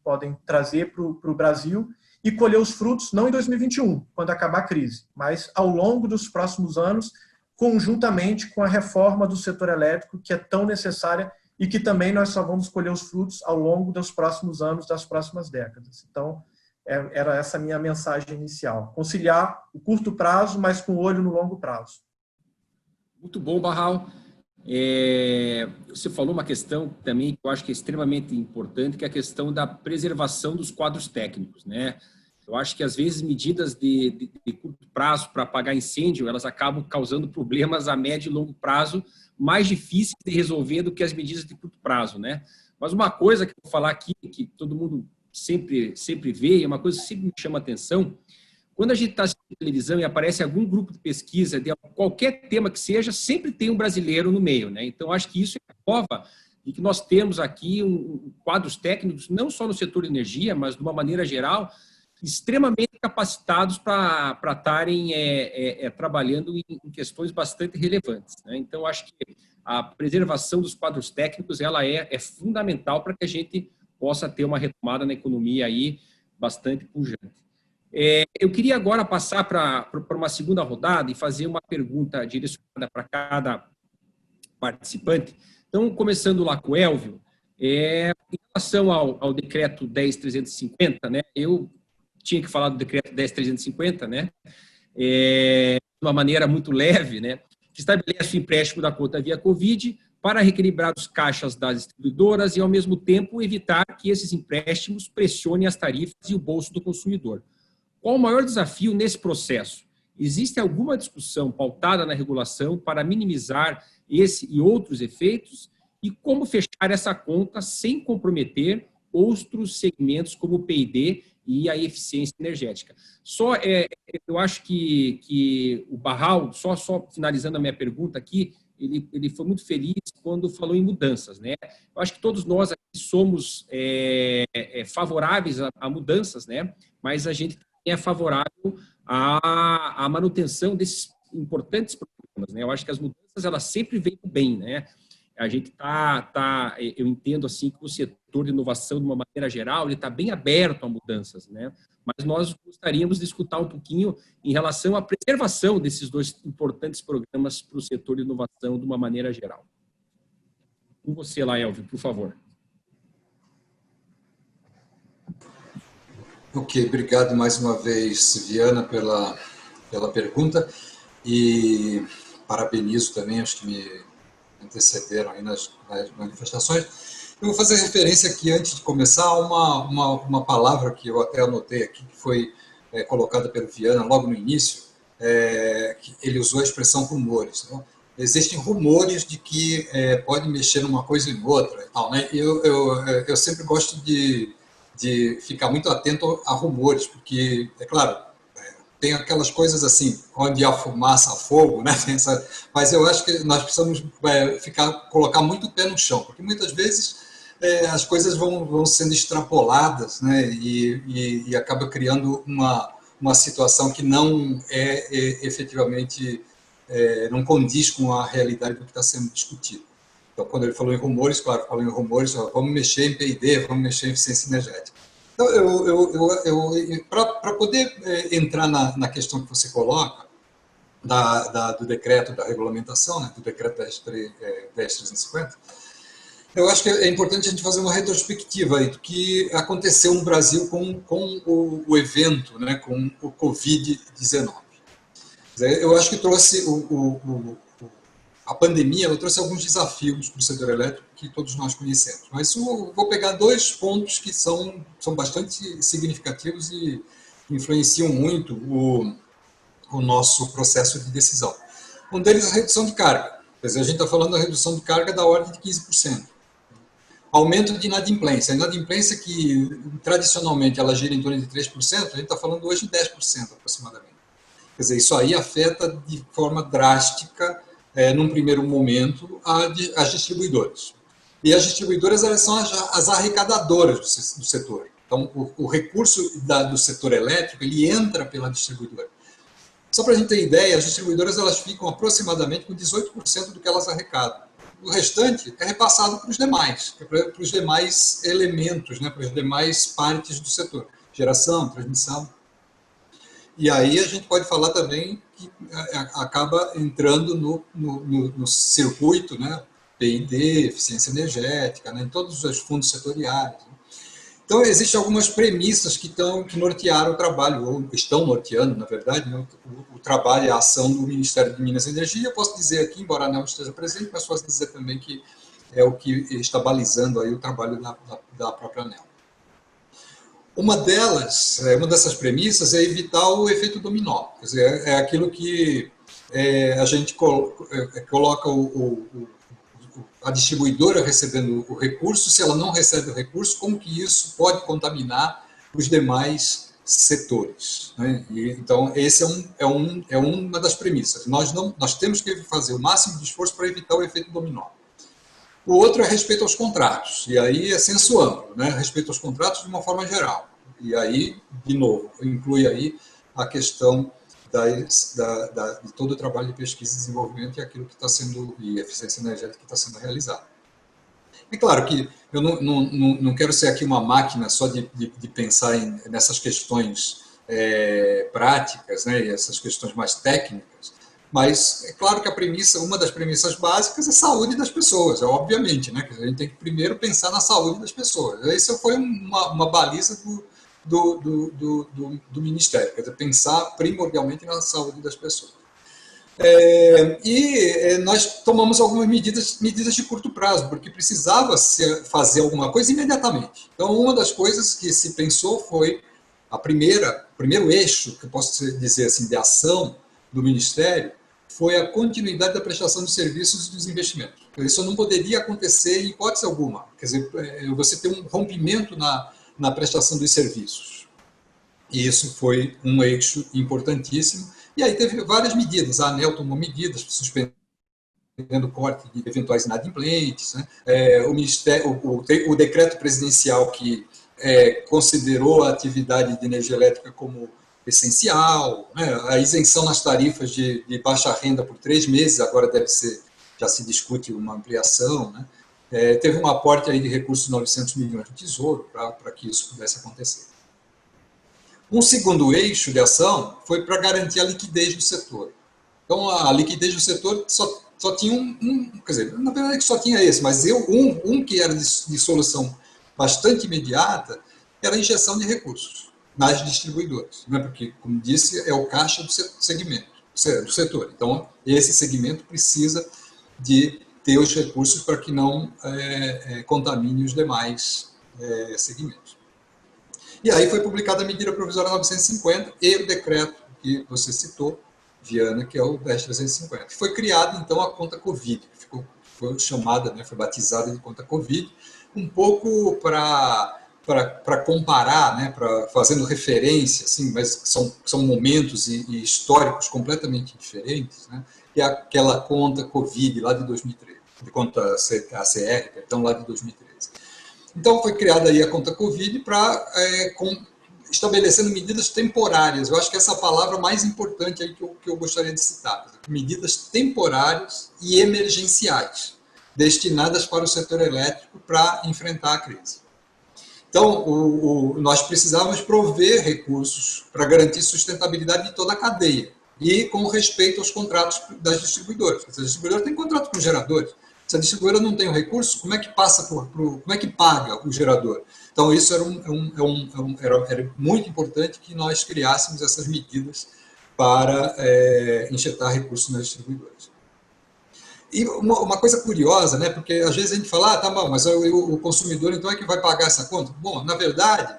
podem trazer para o Brasil e colher os frutos, não em 2021, quando acabar a crise, mas ao longo dos próximos anos, conjuntamente com a reforma do setor elétrico, que é tão necessária e que também nós só vamos colher os frutos ao longo dos próximos anos, das próximas décadas. Então, era essa a minha mensagem inicial. Conciliar o curto prazo, mas com olho no longo prazo. Muito bom, Barral. Você falou uma questão também que eu acho que é extremamente importante, que é a questão da preservação dos quadros técnicos, né? Eu acho que, às vezes, medidas de curto prazo para apagar incêndio, elas acabam causando problemas a médio e longo prazo mais difíceis de resolver do que as medidas de curto prazo, né? Mas uma coisa que eu vou falar aqui, que todo mundo sempre vê, é uma coisa que sempre me chama a atenção, quando a gente está assistindo televisão e aparece algum grupo de pesquisa, de qualquer tema que seja, sempre tem um brasileiro no meio, né? Então, acho que isso é prova de que nós temos aqui quadros técnicos, não só no setor de energia, mas de uma maneira geral, extremamente capacitados para estarem trabalhando em questões bastante relevantes, né? Então, acho que a preservação dos quadros técnicos ela é fundamental para que a gente possa ter uma retomada na economia aí bastante pujante. Eu queria agora passar para uma segunda rodada e fazer uma pergunta direcionada para cada participante. Então, começando lá com o Elvio, em relação ao decreto 10.350, né, eu tinha que falar do decreto 10.350, né, de uma maneira muito leve, né, que estabelece o empréstimo da conta via Covid para reequilibrar os caixas das distribuidoras e, ao mesmo tempo, evitar que esses empréstimos pressionem as tarifas e o bolso do consumidor. Qual o maior desafio nesse processo? Existe alguma discussão pautada na regulação para minimizar esse e outros efeitos? E como fechar essa conta sem comprometer outros segmentos como o P&D e a eficiência energética? Eu acho que o Barral, só finalizando a minha pergunta aqui, ele foi muito feliz quando falou em mudanças, né? Eu acho que todos nós aqui somos favoráveis a mudanças, né? Mas a gente é favorável à manutenção desses importantes problemas, né? Eu acho que as mudanças elas sempre vêm do bem, né? A gente eu entendo assim que o setor de inovação, de uma maneira geral, ele está bem aberto a mudanças, né? Mas nós gostaríamos de escutar um pouquinho em relação à preservação desses dois importantes programas para o setor de inovação de uma maneira geral. Com você lá, Elvio, por favor. Ok, obrigado mais uma vez, Viana, pela pergunta e parabenizo também os que me antecederam aí nas manifestações. Eu vou fazer referência aqui, antes de começar, a uma palavra que eu até anotei aqui, que foi colocada pelo Viana logo no início, que ele usou a expressão rumores. Né? Existem rumores de que pode mexer numa coisa em outra e tal, né? Eu sempre gosto de ficar muito atento a rumores, porque, é claro, tem aquelas coisas assim, onde há fumaça, há fogo, né? Mas eu acho que nós precisamos colocar muito o pé no chão, porque muitas vezes as coisas vão sendo extrapoladas, né? E acaba criando uma situação que não efetivamente não condiz com a realidade do que está sendo discutido. Então, quando ele falou em rumores, claro, falou em rumores, vamos mexer em P&D, vamos mexer em eficiência energética. Então, para poder entrar na questão que você coloca, do decreto, da regulamentação, né, do decreto 10.350, eu acho que é importante a gente fazer uma retrospectiva aí do que aconteceu no Brasil com o evento, né, com o Covid-19. Eu acho que trouxe a pandemia, ela trouxe alguns desafios para o setor elétrico que todos nós conhecemos. Mas eu vou pegar dois pontos que são bastante significativos e influenciam muito o nosso processo de decisão. Um deles é a redução de carga. Quer dizer, a gente está falando da redução de carga da ordem de 15%. Aumento de inadimplência. A inadimplência que, tradicionalmente, ela gira em torno de 3%, a gente está falando hoje de 10% aproximadamente. Quer dizer, isso aí afeta de forma drástica, num primeiro momento, as distribuidoras. E as distribuidoras, elas são as arrecadadoras do setor. Então, o recurso do setor elétrico, ele entra pela distribuidora. Só para a gente ter ideia, as distribuidoras elas ficam aproximadamente com 18% do que elas arrecadam. O restante é repassado para os demais elementos, né, para as demais partes do setor, geração, transmissão. E aí a gente pode falar também que acaba entrando no circuito, né, P&D, eficiência energética, né, em todos os fundos setoriais. Né. Então, existem algumas premissas que nortearam o trabalho, ou estão norteando, na verdade, né, o trabalho e a ação do Ministério de Minas e Energia. Eu posso dizer aqui, embora a ANEEL esteja presente, mas posso dizer também que é o que está balizando aí o trabalho da própria ANEEL. Uma dessas premissas é evitar o efeito dominó. Quer dizer, é aquilo que a gente coloca a distribuidora recebendo o recurso. Se ela não recebe o recurso, como que isso pode contaminar os demais setores, né? Então, esse é uma das premissas. Nós temos que fazer o máximo de esforço para evitar o efeito dominó. O outro é respeito aos contratos, e aí é senso amplo, né? Respeito aos contratos de uma forma geral. E aí, de novo, inclui aí a questão de todo o trabalho de pesquisa e desenvolvimento e aquilo que está sendo, e eficiência energética que está sendo realizado. É claro que eu não quero ser aqui uma máquina só de pensar nessas questões práticas, né, e essas questões mais técnicas, mas é claro que uma das premissas básicas é a saúde das pessoas, obviamente, né, que a gente tem que primeiro pensar na saúde das pessoas. Isso foi uma baliza do Ministério, quer dizer, pensar primordialmente na saúde das pessoas. Nós tomamos algumas medidas de curto prazo, porque precisava fazer alguma coisa imediatamente. Então, uma das coisas que se pensou foi o primeiro eixo, que eu posso dizer assim, de ação do Ministério, foi a continuidade da prestação de serviços e dos investimentos. Isso não poderia acontecer em hipótese alguma. Quer dizer, você tem um rompimento na prestação dos serviços. E isso foi um eixo importantíssimo. E aí teve várias medidas. A ANEEL tomou medidas, suspendendo o corte de eventuais inadimplentes, né? O decreto presidencial que considerou a atividade de energia elétrica como essencial, né? A isenção nas tarifas de baixa renda por 3 meses, agora já se discute uma ampliação, né? Teve um aporte aí de recursos de 900 milhões do Tesouro para que isso pudesse acontecer. Um segundo eixo de ação foi para garantir a liquidez do setor. Então, a liquidez do setor só tinha quer dizer, na verdade só tinha esse, mas um que era de solução bastante imediata era a injeção de recursos nas distribuidoras, né? Porque, como disse, é o caixa do segmento, do setor. Então, esse segmento precisa de ter os recursos para que não contamine os demais segmentos. E aí foi publicada a medida provisória 950 e o decreto que você citou, Viana, que é o 10.350. Foi criada, então, a conta Covid, que foi chamada, né, foi batizada de conta Covid, um pouco para comparar, né, fazendo referência, assim, mas são momentos e históricos completamente diferentes, né, que é aquela conta Covid lá de 2013, de conta ACR, então lá de 2013. Então, foi criada aí a conta Covid estabelecendo medidas temporárias. Eu acho que essa é a palavra mais importante aí que eu gostaria de citar. Medidas temporárias e emergenciais, destinadas para o setor elétrico para enfrentar a crise. Então, nós precisávamos prover recursos para garantir sustentabilidade de toda a cadeia e com respeito aos contratos das distribuidoras. As distribuidoras têm contrato com os geradores. Se a distribuidora não tem o recurso, como é que como é que paga o gerador? Então, isso era muito importante que nós criássemos essas medidas para injetar recursos nas distribuidoras. E uma coisa curiosa, né, porque às vezes a gente fala, tá bom, mas o consumidor então é que vai pagar essa conta. Bom, na verdade,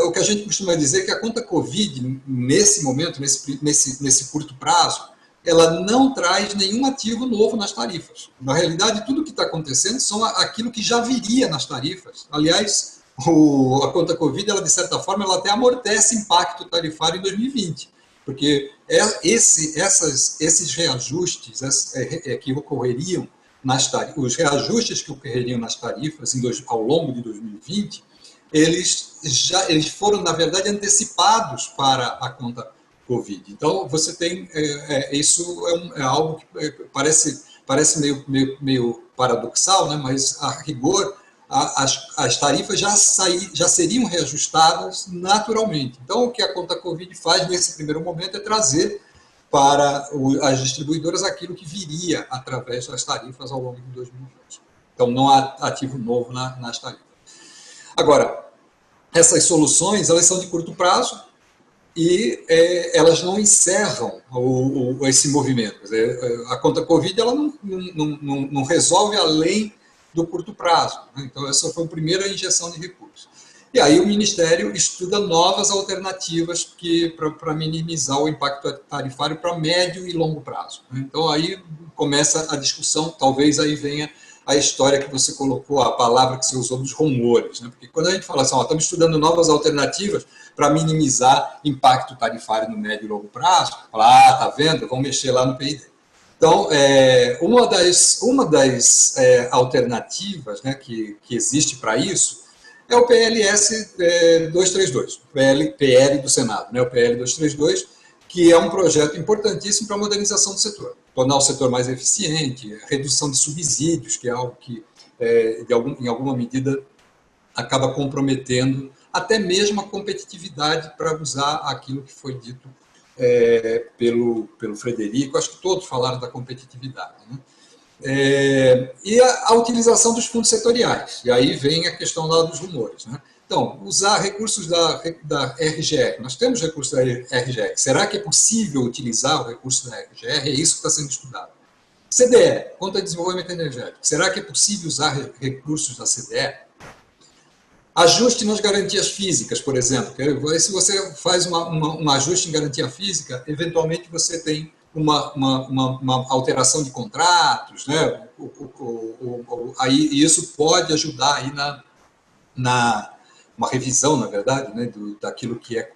o que a gente costuma dizer é que a conta Covid, nesse momento, nesse curto prazo, ela não traz nenhum ativo novo nas tarifas. Na realidade, tudo que está acontecendo são aquilo que já viria nas tarifas. Aliás, a conta Covid, ela, de certa forma, ela até amortece impacto tarifário em 2020, porque esses reajustes que ocorreriam nas tarifas, os reajustes que ocorreriam nas tarifas ao longo de 2020, eles foram, na verdade, antecipados para a conta Covid. Então, você tem, isso é algo que parece meio paradoxal, né? Mas, a rigor, as tarifas já seriam reajustadas naturalmente. Então, o que a conta Covid faz nesse primeiro momento é trazer para as distribuidoras aquilo que viria através das tarifas ao longo de 2020. Então, não há ativo novo nas tarifas. Agora, essas soluções, elas são de curto prazo e elas não encerram esse movimento. A conta Covid ela não resolve além do curto prazo. Então, essa foi a primeira injeção de recursos. E aí o Ministério estuda novas alternativas para minimizar o impacto tarifário para médio e longo prazo. Então, aí começa a discussão, talvez aí venha a história que você colocou, a palavra que você usou dos rumores. Né? Porque quando a gente fala assim, estamos estudando novas alternativas para minimizar impacto tarifário no médio e longo prazo, fala, tá vendo? Vamos mexer lá no PID. Então, uma das alternativas, né, que existe para isso é o PLS 232, o PL do Senado, né, o PL 232, que é um projeto importantíssimo para a modernização do setor, tornar o setor mais eficiente, redução de subsídios, que é algo que, em alguma medida, acaba comprometendo até mesmo a competitividade, para usar aquilo que foi dito pelo Frederico. Acho que todos falaram da competitividade, né? E a utilização dos fundos setoriais, e aí vem a questão lá dos rumores, né? Então, usar recursos da RGR, nós temos recursos da RGR, será que é possível utilizar o recurso da RGR? É isso que está sendo estudado. CDE, Conta de Desenvolvimento Energético, será que é possível usar recursos da CDE? Ajuste nas garantias físicas, por exemplo. Se você faz um ajuste em garantia física, eventualmente você tem uma alteração de contratos, né? Aí isso pode ajudar aí uma revisão, na verdade, né, daquilo que é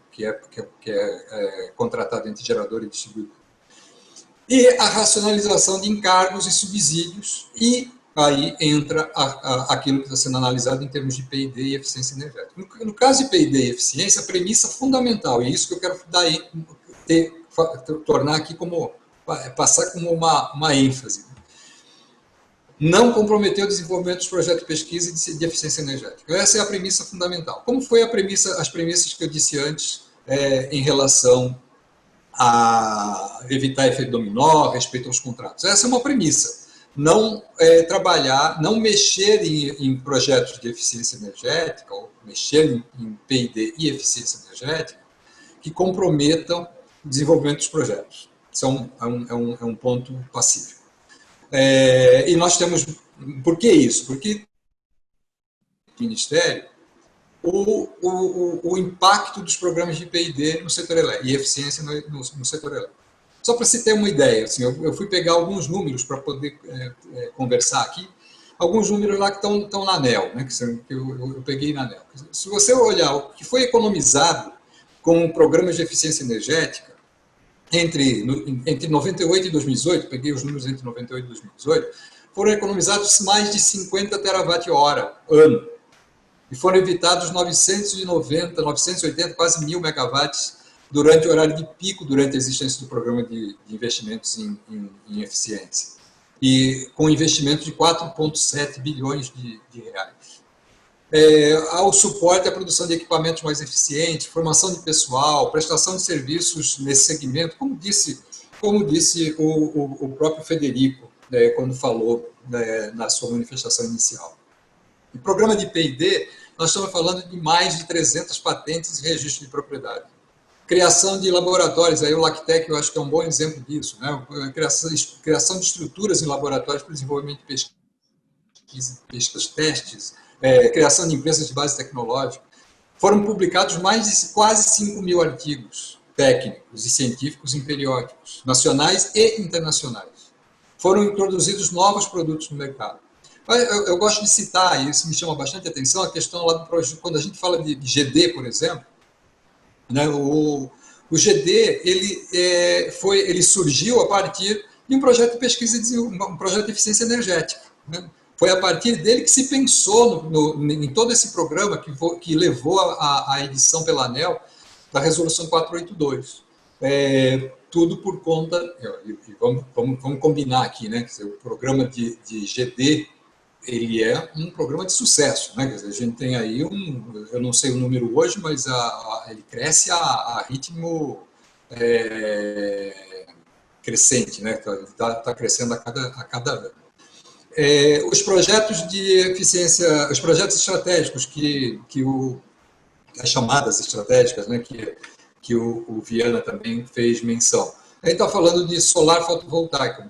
contratado entre gerador e distribuidor. E a racionalização de encargos e subsídios, e aí entra aquilo que está sendo analisado em termos de P&D e eficiência energética. No caso de P&D e eficiência, a premissa fundamental, e isso que eu quero tornar aqui passar como uma ênfase, não comprometer o desenvolvimento dos projetos de pesquisa e de eficiência energética. Essa é a premissa fundamental. Como foi as premissas que eu disse antes em relação a evitar efeito dominó, respeito aos contratos? Essa é uma premissa. Não trabalhar, não mexer em projetos de eficiência energética, ou mexer em P&D e eficiência energética, que comprometam o desenvolvimento dos projetos. Isso é um ponto pacífico. E nós temos... Por que isso? Porque o Ministério, o impacto dos programas de P&D no setor elétrico e eficiência no setor elétrico. Só para se ter uma ideia, assim, eu fui pegar alguns números para poder conversar aqui, alguns números lá que estão na ANEEL, né, que eu peguei na ANEEL. Se você olhar o que foi economizado com programas de eficiência energética entre 98 e 2018, peguei os números entre 98 e 2018, foram economizados mais de 50 terawatt-hora ano, e foram evitados 980, quase 1.000 megawatts durante o horário de pico, durante a existência do programa de investimentos em eficiência, e com investimento de 4,7 bilhões de reais. Ao suporte à produção de equipamentos mais eficientes, formação de pessoal, prestação de serviços nesse segmento, como disse o próprio Frederico, quando falou na sua manifestação inicial. No programa de P&D, nós estamos falando de mais de 300 patentes e registro de propriedade. Criação de laboratórios, aí o Lactec eu acho que é um bom exemplo disso, né? Criação de estruturas em laboratórios para desenvolvimento de pesquisas, testes, criação de empresas de base tecnológica. Foram publicados mais de quase 5.000 artigos técnicos e científicos em periódicos, nacionais e internacionais. Foram introduzidos novos produtos no mercado. Eu gosto de citar, e isso me chama bastante atenção, a questão lá do projeto, quando a gente fala de GD, por exemplo, né, o GD ele surgiu a partir de um projeto de pesquisa, um projeto de eficiência energética. Né? Foi a partir dele que se pensou em todo esse programa que levou à edição pela ANEEL da Resolução 482. Tudo por conta, vamos combinar aqui, né, o programa de GD ele é um programa de sucesso, né? Quer dizer, a gente tem aí eu não sei o número hoje, mas ele cresce a ritmo crescente, né? Está crescendo a cada ano. Os projetos de eficiência, os projetos estratégicos as chamadas estratégicas, né? Que o Viana também fez menção. A gente está falando de solar fotovoltaico.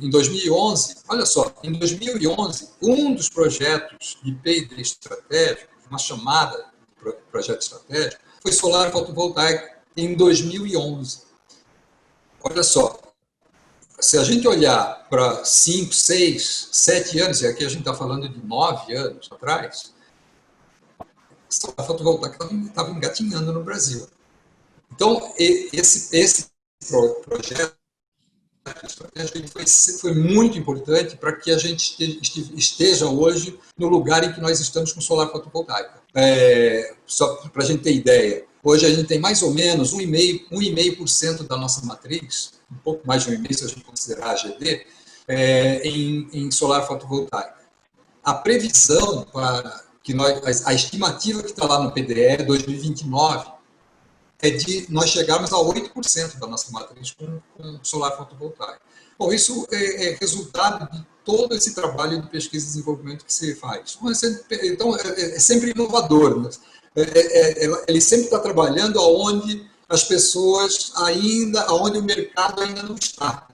Em 2011, olha só, em 2011, um dos projetos de P&D estratégico, uma chamada de projeto estratégico, foi solar fotovoltaico em 2011. Olha só, se a gente olhar para 5, 6, 7 anos, e aqui a gente está falando de 9 anos atrás, solar fotovoltaico estava engatinhando no Brasil. Então, esse projeto estratégico foi muito importante para que a gente esteja hoje no lugar em que nós estamos com solar fotovoltaico. Só para a gente ter ideia, hoje a gente tem mais ou menos 1,5% da nossa matriz, um pouco mais de 1,5% se a gente considerar a GD, em solar fotovoltaico. A previsão para que a estimativa que está lá no PDE 2029 é de nós chegarmos a 8% da nossa matriz com solar fotovoltaico. Bom, isso é resultado de todo esse trabalho de pesquisa e desenvolvimento que se faz. Então, é sempre inovador. Né? Ele sempre está trabalhando onde as pessoas onde o mercado ainda não está.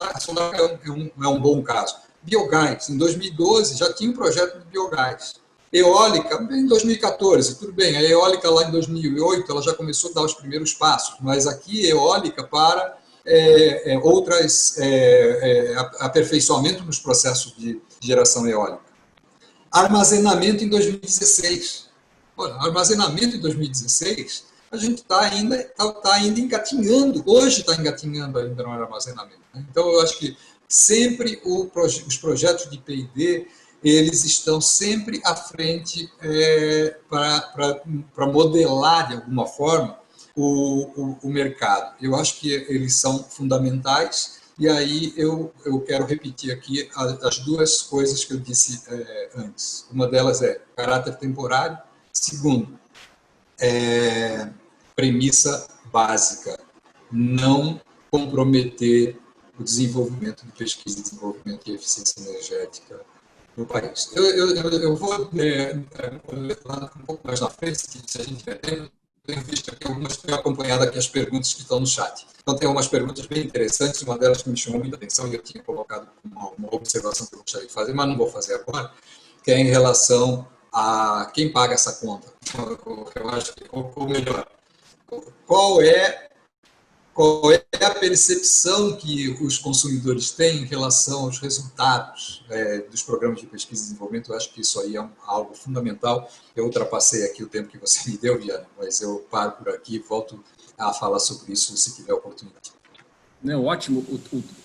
A solar é um bom caso. Biogás, em 2012 já tinha um projeto de biogás. Eólica, em 2014, tudo bem, a eólica lá em 2008, ela já começou a dar os primeiros passos, mas aqui eólica para aperfeiçoamento nos processos de geração eólica. Armazenamento em 2016. Armazenamento em a gente está ainda engatinhando, hoje está engatinhando ainda no armazenamento. Então, eu acho que sempre os projetos de P&D, eles estão sempre à frente para modelar, de alguma forma, o mercado. Eu acho que eles são fundamentais, e aí eu quero repetir aqui as duas coisas que eu disse antes. Uma delas é caráter temporário. Segundo, premissa básica, não comprometer o desenvolvimento de pesquisa, desenvolvimento e eficiência energética no país. Eu vou lá um pouco mais na frente, se a gente tiver tempo. Tenho visto aqui tenho acompanhado aqui as perguntas que estão no chat. Então, tem algumas perguntas bem interessantes, uma delas que me chamou muita atenção e eu tinha colocado uma observação que eu gostaria de fazer, mas não vou fazer agora, que é em relação a quem paga essa conta. Eu acho que, ou melhor, qual é a percepção que os consumidores têm em relação aos resultados dos programas de pesquisa e desenvolvimento. Eu acho que isso aí é algo fundamental. Eu ultrapassei aqui o tempo que você me deu, Viana, mas eu paro por aqui e volto a falar sobre isso se tiver oportunidade. Não, ótimo,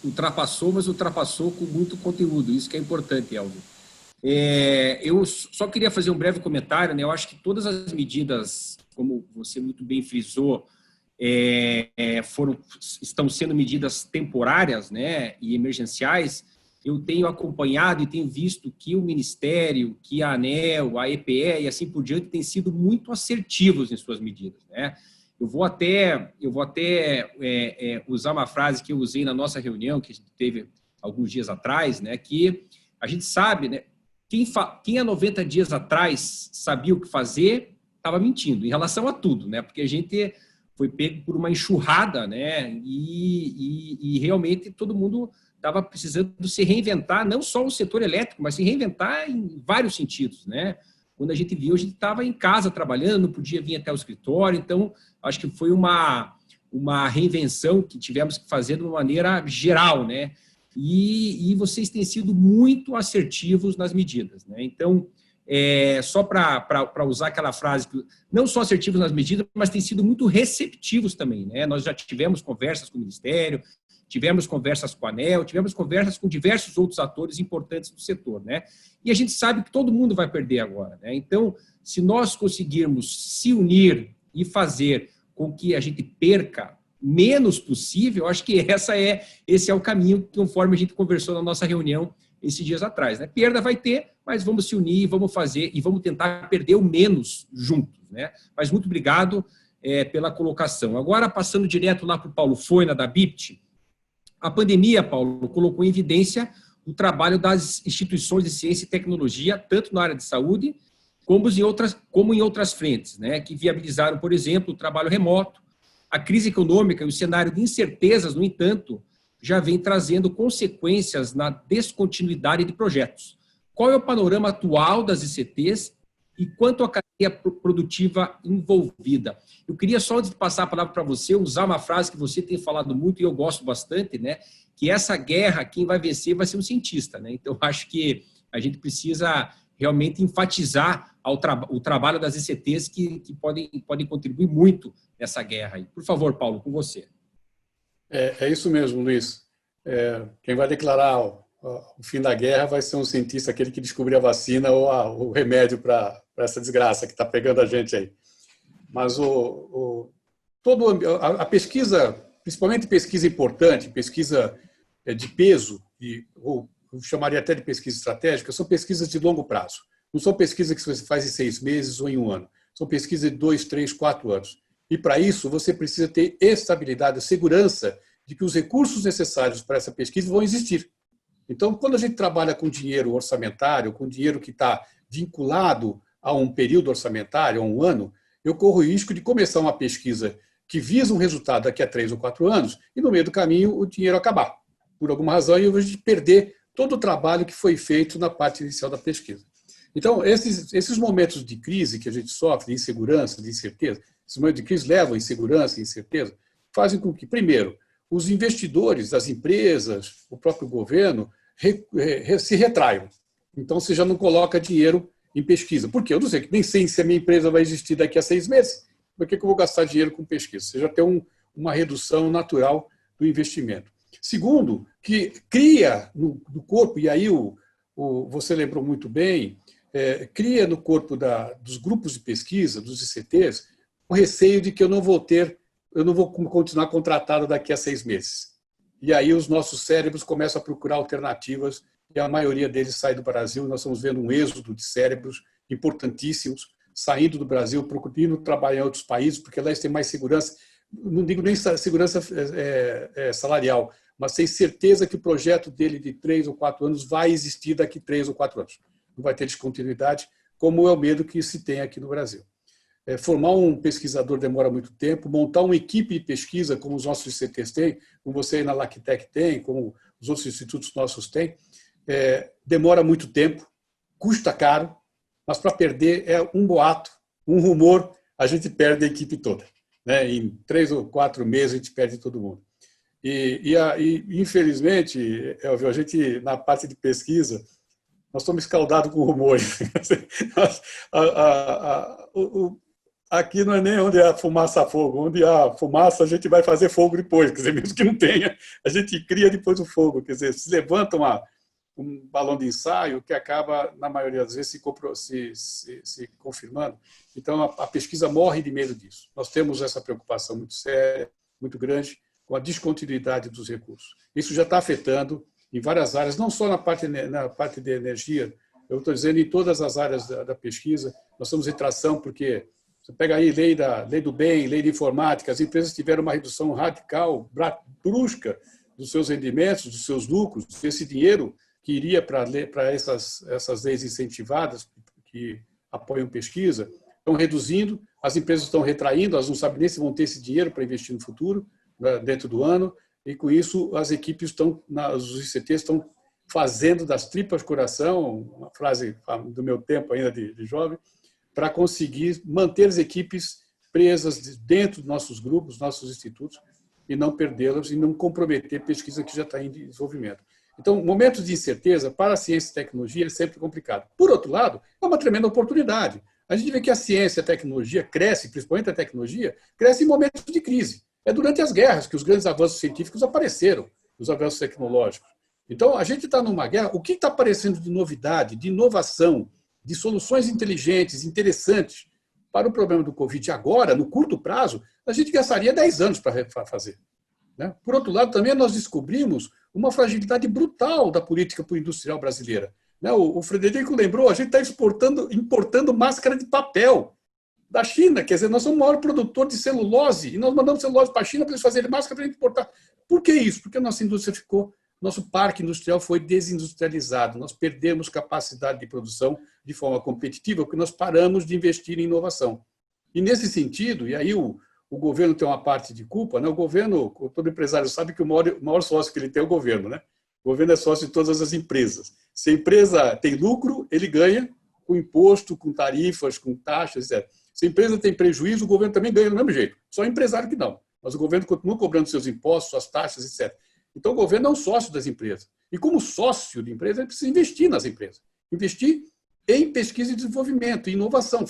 ultrapassou, mas ultrapassou com muito conteúdo, isso que é importante, Elvio. Eu só queria fazer um breve comentário, né? Eu acho que todas as medidas, como você muito bem frisou, estão sendo medidas temporárias, né, e emergenciais. Eu tenho acompanhado e tenho visto que o Ministério, que a ANEEL, a EPE e assim por diante têm sido muito assertivos em suas medidas, né? Eu vou até usar uma frase que eu usei na nossa reunião, que a gente teve alguns dias atrás, né, que a gente sabe, né, quem há 90 dias atrás sabia o que fazer, estava mentindo em relação a tudo, né, porque a gente foi pego por uma enxurrada, né? E realmente todo mundo estava precisando se reinventar, não só o setor elétrico, mas se reinventar em vários sentidos, né? Quando a gente viu, a gente estava em casa trabalhando, não podia vir até o escritório, então acho que foi uma reinvenção que tivemos que fazer de uma maneira geral, né? E vocês têm sido muito assertivos nas medidas, né? Então, só para usar aquela frase, que não só assertivos nas medidas, mas têm sido muito receptivos também, né? Nós já tivemos conversas com o Ministério, tivemos conversas com a ANEEL, tivemos conversas com diversos outros atores importantes do setor, né? E a gente sabe que todo mundo vai perder agora, né? Então, se nós conseguirmos se unir e fazer com que a gente perca menos possível, acho que esse é o caminho, conforme a gente conversou na nossa reunião esses dias atrás, né? Perda vai ter, mas vamos se unir, vamos fazer e vamos tentar perder o menos juntos, né? Mas muito obrigado pela colocação. Agora, passando direto lá para o Paulo Foina, da BIPT, a pandemia, Paulo, colocou em evidência o trabalho das instituições de ciência e tecnologia, tanto na área de saúde, como em outras frentes, né? Que viabilizaram, por exemplo, o trabalho remoto. A crise econômica e o cenário de incertezas, no entanto, já vem trazendo consequências na descontinuidade de projetos. Qual é o panorama atual das ICTs e quanto à cadeia produtiva envolvida? Eu queria só, antes de passar a palavra para você, usar uma frase que você tem falado muito e eu gosto bastante, né? Que essa guerra, quem vai vencer vai ser um cientista, né? Então, acho que a gente precisa realmente enfatizar o trabalho das ICTs que podem contribuir muito nessa guerra aí. Por favor, Paulo, com você. É isso mesmo, Luiz. Quem vai declarar o fim da guerra vai ser um cientista, aquele que descobrir a vacina ou o remédio para essa desgraça que está pegando a gente aí. Mas a pesquisa, principalmente pesquisa importante, pesquisa de peso, ou eu chamaria até de pesquisa estratégica, são pesquisas de longo prazo. Não são pesquisas que você faz em 6 meses ou em 1 ano. São pesquisas de 2, 3, 4 anos. E, para isso, você precisa ter estabilidade, segurança de que os recursos necessários para essa pesquisa vão existir. Então, quando a gente trabalha com dinheiro orçamentário, com dinheiro que está vinculado a um período orçamentário, a 1 ano, eu corro o risco de começar uma pesquisa que visa um resultado daqui a 3 ou 4 anos e, no meio do caminho, o dinheiro acabar. Por alguma razão, eu vejo de perder todo o trabalho que foi feito na parte inicial da pesquisa. Então, esses momentos de crise que a gente sofre, de insegurança, de incerteza, esses momentos de crise levam a insegurança e incerteza, fazem com que, primeiro, os investidores, as empresas, o próprio governo, se retraiam. Então, você já não coloca dinheiro em pesquisa. Por quê? Eu não sei, nem sei se a minha empresa vai existir daqui a 6 meses. Por que eu vou gastar dinheiro com pesquisa? Você já tem uma redução natural do investimento. Segundo, que cria no corpo, e aí você lembrou muito bem, cria no corpo dos grupos de pesquisa, dos ICTs, o receio de que eu não vou continuar contratado daqui a 6 meses. E aí os nossos cérebros começam a procurar alternativas e a maioria deles sai do Brasil. Nós estamos vendo um êxodo de cérebros importantíssimos saindo do Brasil, procurando trabalhar em outros países, porque lá eles têm mais segurança, não digo nem segurança salarial, mas tem certeza que o projeto dele de 3 ou 4 anos vai existir daqui 3 ou 4 anos. Não vai ter descontinuidade, como é o medo que se tem aqui no Brasil. Formar um pesquisador demora muito tempo, montar uma equipe de pesquisa, como os nossos ICTs têm, como você aí na LACTEC tem, como os outros institutos nossos têm, demora muito tempo, custa caro, mas para perder é um boato, um rumor, a gente perde a equipe toda. Né? Em 3 ou 4 meses a gente perde todo mundo. E infelizmente, Elvio, a gente, na parte de pesquisa, nós estamos escaldados com rumores. Aqui não é nem onde há fumaça fogo, onde há fumaça a gente vai fazer fogo depois, quer dizer, mesmo que não tenha, a gente cria depois o fogo, quer dizer, se levanta um balão de ensaio que acaba, na maioria das vezes, se confirmando. Então, a pesquisa morre de medo disso. Nós temos essa preocupação muito séria, muito grande, com a descontinuidade dos recursos. Isso já está afetando em várias áreas, não só na parte de energia, eu estou dizendo em todas as áreas da pesquisa. Nós estamos em tração porque você pega aí lei do bem, lei de informática, as empresas tiveram uma redução radical, brusca dos seus rendimentos, dos seus lucros, esse dinheiro que iria para essas leis incentivadas que apoiam pesquisa, estão reduzindo, as empresas estão retraindo, elas não sabem nem se vão ter esse dinheiro para investir no futuro, dentro do ano, e com isso as equipes os ICTs estão fazendo das tripas coração, uma frase do meu tempo ainda de jovem, para conseguir manter as equipes presas dentro dos nossos grupos, nossos institutos, e não perdê-las e não comprometer pesquisa que já está em desenvolvimento. Então, momentos de incerteza para a ciência e tecnologia é sempre complicado. Por outro lado, é uma tremenda oportunidade. A gente vê que a ciência e a tecnologia cresce, principalmente a tecnologia, cresce em momentos de crise. É durante as guerras que os grandes avanços científicos apareceram, os avanços tecnológicos. Então, a gente está numa guerra. O que está aparecendo de novidade, de inovação, de soluções inteligentes, interessantes para o problema do Covid agora, no curto prazo, a gente gastaria 10 anos para fazer. né? Por outro lado, também nós descobrimos uma fragilidade brutal da política industrial brasileira, né? O Frederico lembrou, a gente está importando máscara de papel da China, quer dizer, nós somos o maior produtor de celulose e nós mandamos celulose para a China para eles fazerem máscara para a gente importar. Por que isso? Porque a nossa indústria nosso parque industrial foi desindustrializado, nós perdemos capacidade de produção de forma competitiva porque nós paramos de investir em inovação. E nesse sentido, e aí o governo tem uma parte de culpa, né? O governo, todo empresário sabe que o maior sócio que ele tem é o governo, né? O governo é sócio de todas as empresas. Se a empresa tem lucro, ele ganha com imposto, com tarifas, com taxas, etc. Se a empresa tem prejuízo, o governo também ganha do mesmo jeito. Só o empresário que não. Mas o governo continua cobrando seus impostos, suas taxas, etc. Então, o governo é um sócio das empresas. E como sócio de empresa, ele precisa investir nas empresas. Investir em pesquisa e desenvolvimento, em inovação,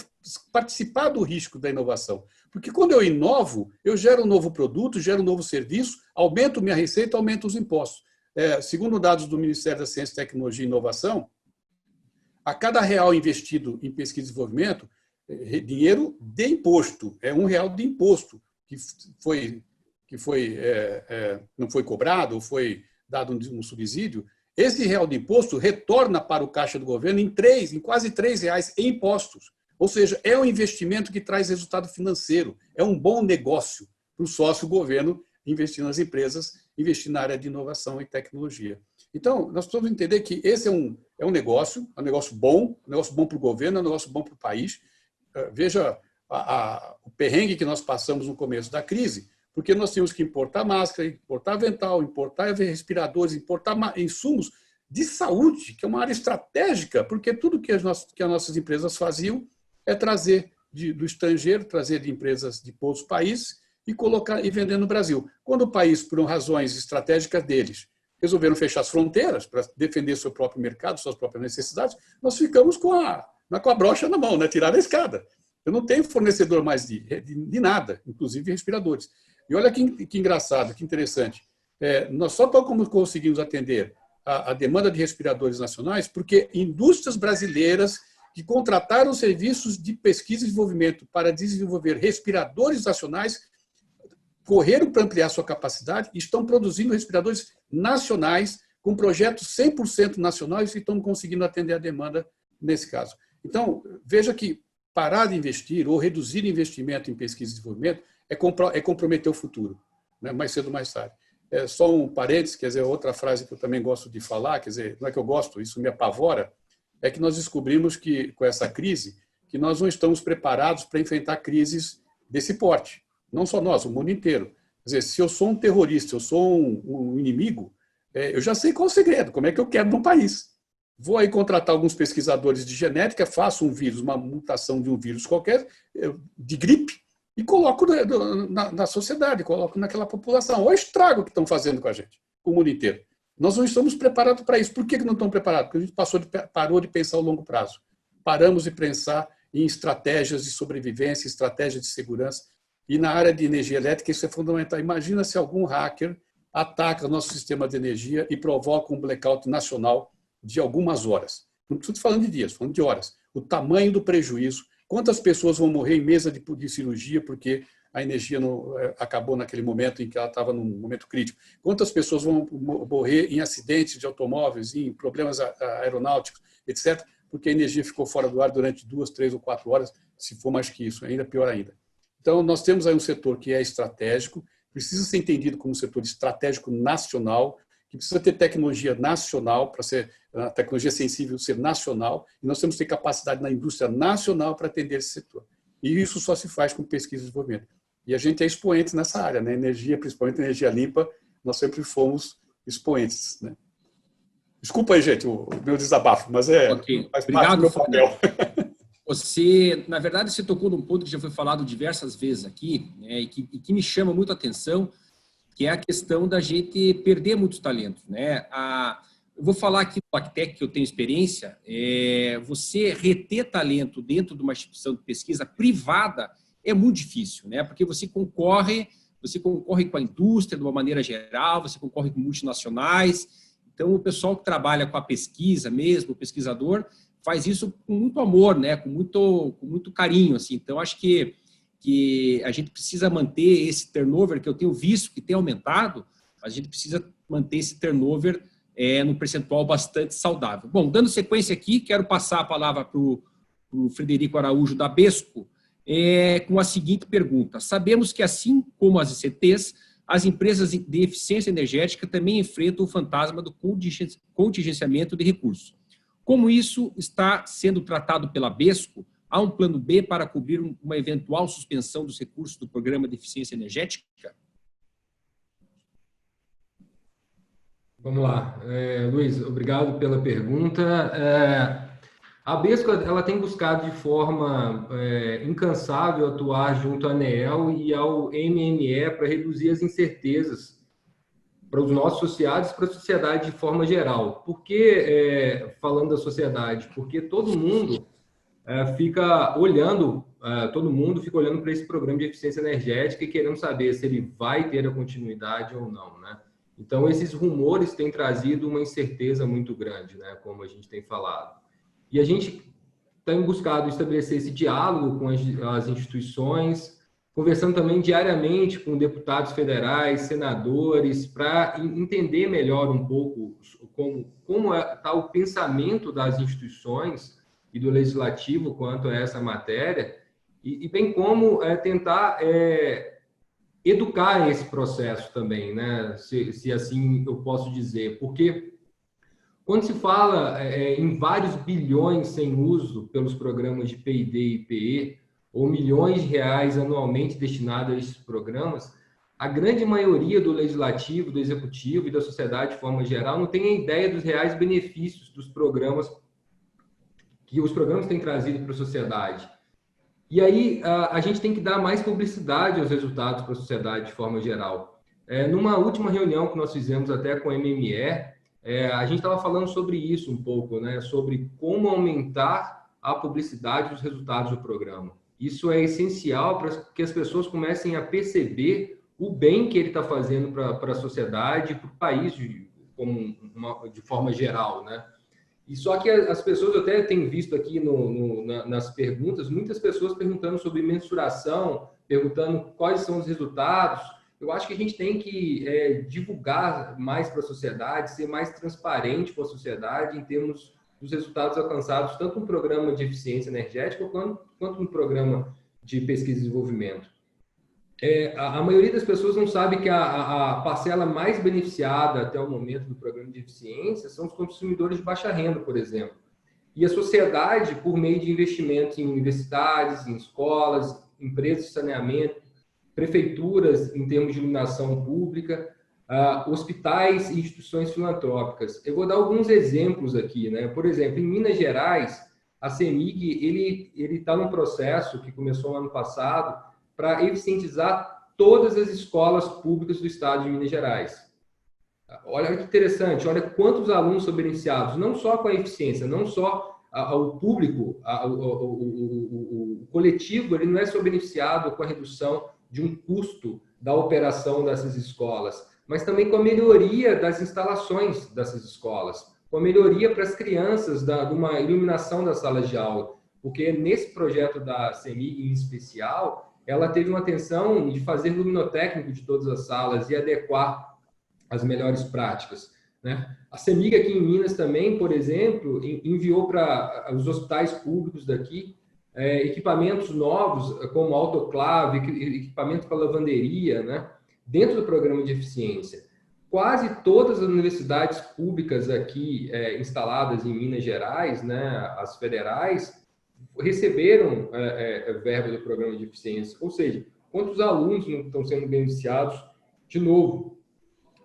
participar do risco da inovação. Porque quando eu inovo, eu gero um novo produto, gero um novo serviço, aumento minha receita, aumento os impostos. Segundo dados do Ministério da Ciência, Tecnologia e Inovação, a cada real investido em pesquisa e desenvolvimento, dinheiro de imposto, é R$1 de imposto que não foi cobrado ou foi dado um subsídio. Esse real de imposto retorna para o caixa do governo em quase R$3 em impostos. Ou seja, é um investimento que traz resultado financeiro, é um bom negócio para o sócio governo investir nas empresas, investir na área de inovação e tecnologia. Então, nós precisamos entender que esse é um negócio bom, um negócio bom para o governo, um negócio bom para o país. Veja o perrengue que nós passamos no começo da crise, porque nós tínhamos que importar máscara, importar avental, importar respiradores, importar insumos de saúde, que é uma área estratégica, porque tudo que as nossas empresas faziam é trazer do estrangeiro, trazer de empresas de outros países e colocar e vender no Brasil. Quando o país, por razões estratégicas deles, resolveram fechar as fronteiras para defender seu próprio mercado, suas próprias necessidades, nós ficamos com a brocha na mão, né? Tirar a escada. Eu não tenho fornecedor mais de nada, inclusive respiradores. E olha que engraçado, que interessante. Nós só conseguimos atender a demanda de respiradores nacionais porque indústrias brasileiras que contrataram serviços de pesquisa e desenvolvimento para desenvolver respiradores nacionais correram para ampliar sua capacidade e estão produzindo respiradores nacionais com projetos 100% nacionais e estão conseguindo atender a demanda nesse caso. Então, veja que parar de investir ou reduzir investimento em pesquisa e desenvolvimento é comprometer o futuro, né? Mais cedo ou mais tarde. Só um parênteses, quer dizer, outra frase que eu também gosto de falar, quer dizer, não é que eu gosto, isso me apavora, é que nós descobrimos que, com essa crise, que nós não estamos preparados para enfrentar crises desse porte. Não só nós, o mundo inteiro. Quer dizer, se eu sou um terrorista, eu sou um inimigo, eu já sei qual é o segredo, como é que eu quero num país. Vou aí contratar alguns pesquisadores de genética, faço um vírus, uma mutação de um vírus qualquer, de gripe, e coloco na sociedade, coloco naquela população. Olha o estrago que estão fazendo com a gente, com o mundo inteiro. Nós não estamos preparados para isso. Por que não estamos preparados? Porque a gente parou de pensar a longo prazo. Paramos de pensar em estratégias de sobrevivência, estratégias de segurança. E na área de energia elétrica isso é fundamental. Imagina se algum hacker ataca o nosso sistema de energia e provoca um blackout nacional de algumas horas. Não estou falando de dias, falando de horas. O tamanho do prejuízo, quantas pessoas vão morrer em mesa de cirurgia porque a energia acabou naquele momento em que ela estava num momento crítico. Quantas pessoas vão morrer em acidentes de automóveis, em problemas aeronáuticos, etc., porque a energia ficou fora do ar durante 2, 3 ou 4 horas, se for mais que isso, ainda pior ainda. Então, nós temos aí um setor que é estratégico, precisa ser entendido como um setor estratégico nacional, que precisa ter tecnologia nacional, para ser a tecnologia sensível ser nacional, e nós temos que ter capacidade na indústria nacional para atender esse setor. E isso só se faz com pesquisa e desenvolvimento. E a gente é expoente nessa área, né? Energia, principalmente energia limpa, nós sempre fomos expoentes, né? Desculpa aí, gente, o meu desabafo, mas faz parte do meu papel. Você, na verdade, você tocou num ponto que já foi falado diversas vezes aqui, né, e que me chama muito a atenção, que é a questão da gente perder muitos talentos, né? Eu vou falar aqui do Actec, que eu tenho experiência, você reter talento dentro de uma instituição de pesquisa privada é muito difícil, né? Porque você concorre com a indústria de uma maneira geral, você concorre com multinacionais. Então, o pessoal que trabalha com a pesquisa mesmo, o pesquisador, faz isso com muito amor, né? Com muito carinho, assim. Então, acho que que a gente precisa manter esse turnover, que eu tenho visto que tem aumentado, a gente precisa manter esse turnover no percentual bastante saudável. Bom, dando sequência aqui, quero passar a palavra para o Frederico Araújo da BESCO, com a seguinte pergunta. Sabemos que, assim como as ICTs, as empresas de eficiência energética também enfrentam o fantasma do contingenciamento de recursos. Como isso está sendo tratado pela BESCO? Há um plano B para cobrir uma eventual suspensão dos recursos do Programa de Eficiência Energética? Vamos lá. Luiz, obrigado pela pergunta. A BESCO ela tem buscado de forma incansável atuar junto à ANEEL e ao MME para reduzir as incertezas para os nossos associados e para a sociedade de forma geral. Por que, falando da sociedade? Porque todo mundo fica olhando para esse programa de eficiência energética e querendo saber se ele vai ter a continuidade ou não, né? Então, esses rumores têm trazido uma incerteza muito grande, né? Como a gente tem falado. E a gente tem buscado estabelecer esse diálogo com as instituições, conversando também diariamente com deputados federais, senadores, para entender melhor um pouco como está o pensamento das instituições e do legislativo quanto a essa matéria, e bem como tentar educar esse processo também, né? Se assim eu posso dizer, porque quando se fala em vários bilhões sem uso pelos programas de P&D e PE, ou milhões de reais anualmente destinados a esses programas, a grande maioria do legislativo, do executivo e da sociedade de forma geral não tem a ideia dos reais benefícios dos programas que os programas têm trazido para a sociedade. E aí a gente tem que dar mais publicidade aos resultados para a sociedade de forma geral. Numa última reunião que nós fizemos até com a MME, a gente estava falando sobre isso um pouco, né? Sobre como aumentar a publicidade dos resultados do programa. Isso é essencial para que as pessoas comecem a perceber o bem que ele está fazendo para a sociedade e para o país de forma geral, né? E só que as pessoas, eu até tenho visto aqui nas perguntas, muitas pessoas perguntando sobre mensuração, perguntando quais são os resultados. Eu acho que a gente tem que divulgar mais para a sociedade, ser mais transparente com a sociedade em termos dos resultados alcançados, tanto no programa de eficiência energética quanto no programa de pesquisa e desenvolvimento. A maioria das pessoas não sabe que a parcela mais beneficiada até o momento do programa de eficiência são os consumidores de baixa renda, por exemplo. E a sociedade, por meio de investimentos em universidades, em escolas, empresas de saneamento, prefeituras em termos de iluminação pública, hospitais e instituições filantrópicas. Eu vou dar alguns exemplos aqui, né? Por exemplo, em Minas Gerais, a CEMIG ele está num processo que começou no ano passado para eficientizar todas as escolas públicas do estado de Minas Gerais. Olha que interessante, olha quantos alunos são beneficiados, não só com a eficiência, não só o público, o coletivo, ele não é só beneficiado com a redução de um custo da operação dessas escolas, mas também com a melhoria das instalações dessas escolas, com a melhoria para as crianças de uma iluminação das salas de aula, porque nesse projeto da CEMIG em especial, ela teve uma atenção de fazer luminotécnico de todas as salas e adequar as melhores práticas, né? A CEMIG aqui em Minas também, por exemplo, enviou para os hospitais públicos daqui equipamentos novos, como autoclave, equipamento para lavanderia, né? Dentro do programa de eficiência. Quase todas as universidades públicas aqui instaladas em Minas Gerais, né, as federais, receberam verba do programa de eficiência. Ou seja, quantos alunos não estão sendo beneficiados, de novo,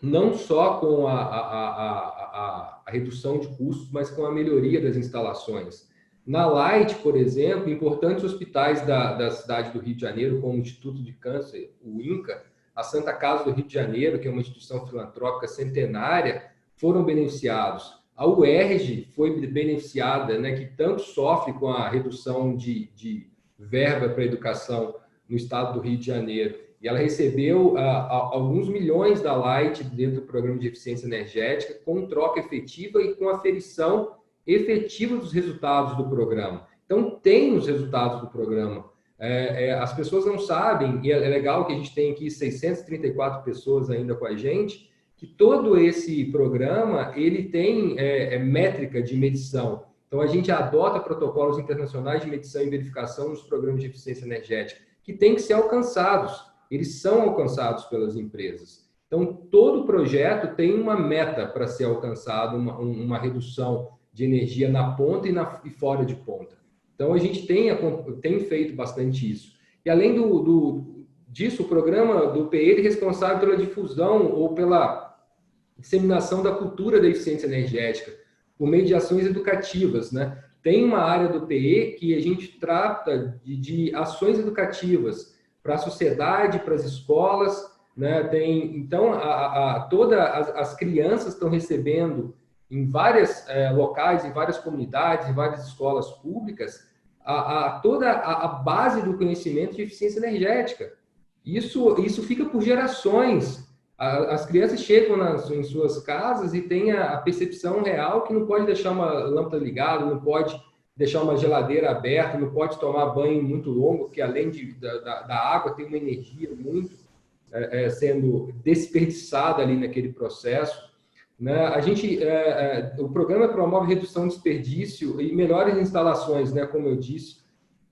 não só com a redução de custos, mas com a melhoria das instalações. Na Light, por exemplo, importantes hospitais da cidade do Rio de Janeiro, como o Instituto de Câncer, o INCA, a Santa Casa do Rio de Janeiro, que é uma instituição filantrópica centenária, foram beneficiados. A UERJ foi beneficiada, né, que tanto sofre com a redução de verba para a educação no estado do Rio de Janeiro. E ela recebeu alguns milhões da Light dentro do programa de eficiência energética, com troca efetiva e com aferição efetiva dos resultados do programa. Então, tem os resultados do programa. As pessoas não sabem, e é legal que a gente tem aqui 634 pessoas ainda com a gente, que todo esse programa ele tem métrica de medição. Então, a gente adota protocolos internacionais de medição e verificação nos programas de eficiência energética, que têm que ser alcançados. Eles são alcançados pelas empresas. Então, todo projeto tem uma meta para ser alcançado, uma redução de energia na ponta e fora de ponta. Então, a gente tem feito bastante isso. E, além disso, o programa do PE ele é responsável pela difusão ou pela disseminação da cultura da eficiência energética, por meio de ações educativas, né? Tem uma área do PE que a gente trata de ações educativas para a sociedade, para as escolas, né? Então, todas as crianças estão recebendo em vários locais, em várias comunidades, em várias escolas públicas, toda a base do conhecimento de eficiência energética. Isso fica por gerações. As crianças chegam em suas casas e têm a percepção real que não pode deixar uma lâmpada ligada, não pode deixar uma geladeira aberta, não pode tomar banho muito longo, porque além da água tem uma energia muito sendo desperdiçada ali naquele processo. Né? O programa promove redução de desperdício e melhores instalações, né, como eu disse,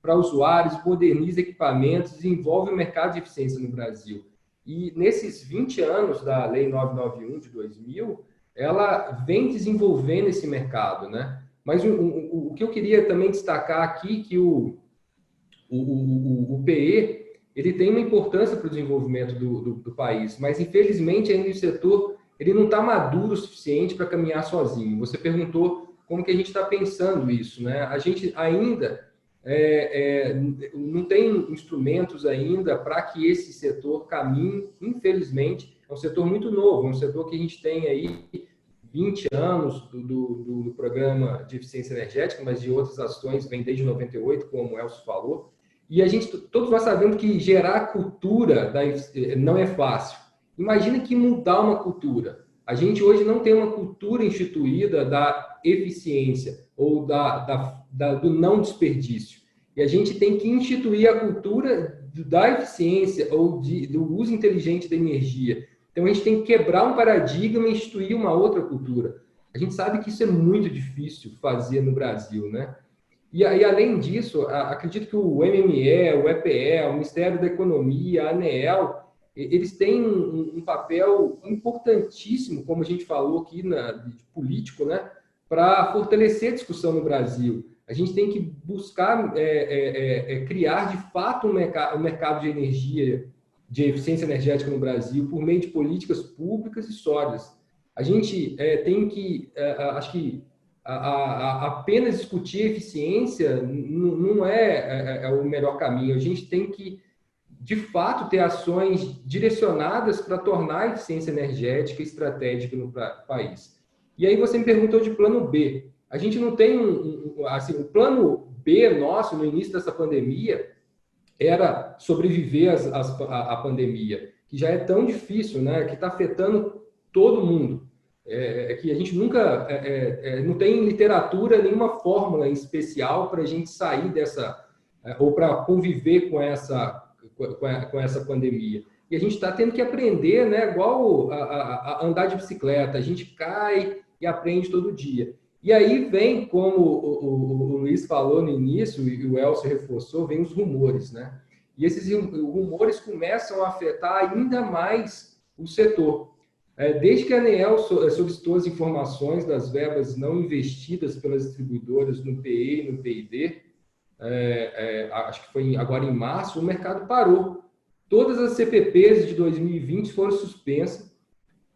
para usuários, moderniza equipamentos, desenvolve o mercado de eficiência no Brasil. E nesses 20 anos da Lei 991 de 2000, ela vem desenvolvendo esse mercado, né? Mas o que eu queria também destacar aqui que o PE ele tem uma importância para o desenvolvimento do país, mas infelizmente ainda o setor ele não está maduro o suficiente para caminhar sozinho. Você perguntou como que a gente está pensando isso, né? A gente ainda não tem instrumentos ainda para que esse setor caminhe, infelizmente. É um setor muito novo, é um setor que a gente tem aí 20 anos do programa de eficiência energética, mas de outras ações vem desde 98, como o Elcio falou. E todos nós sabemos que gerar cultura não é fácil. Imagina que mudar uma cultura. A gente hoje não tem uma cultura instituída da eficiência ou do não desperdício. E a gente tem que instituir a cultura da eficiência ou do uso inteligente da energia. Então, a gente tem que quebrar um paradigma e instituir uma outra cultura. A gente sabe que isso é muito difícil fazer no Brasil, né? E além disso, acredito que o MME, o EPE, o Ministério da Economia, a ANEEL, eles têm um papel importantíssimo, como a gente falou aqui, de político, né? Para fortalecer a discussão no Brasil. A gente tem que buscar criar, de fato, um mercado de energia, de eficiência energética no Brasil, por meio de políticas públicas e sólidas. A gente tem que, acho que, apenas discutir eficiência não é o melhor caminho. A gente tem que, de fato, ter ações direcionadas para tornar a eficiência energética estratégica no país. E aí você me perguntou de plano B. A gente não tem o plano B nosso no início dessa pandemia era sobreviver à pandemia, que já é tão difícil, né? Que está afetando todo mundo. Que a gente nunca não tem literatura nenhuma fórmula em especial para a gente sair dessa ou para conviver com essa pandemia. E a gente está tendo que aprender, né? Igual a andar de bicicleta, a gente cai e aprende todo dia. E aí vem, como o Luiz falou no início e o Elcio reforçou, vem os rumores, né? E esses rumores começam a afetar ainda mais o setor. Desde que a ANEEL solicitou as informações das verbas não investidas pelas distribuidoras no PE e no PID, acho que foi agora em março, o mercado parou. Todas as CPPs de 2020 foram suspensas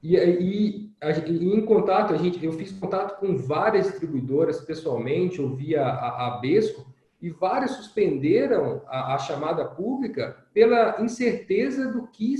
e em contato, eu fiz contato com várias distribuidoras pessoalmente, eu via a Besco, e várias suspenderam a chamada pública pela incerteza do que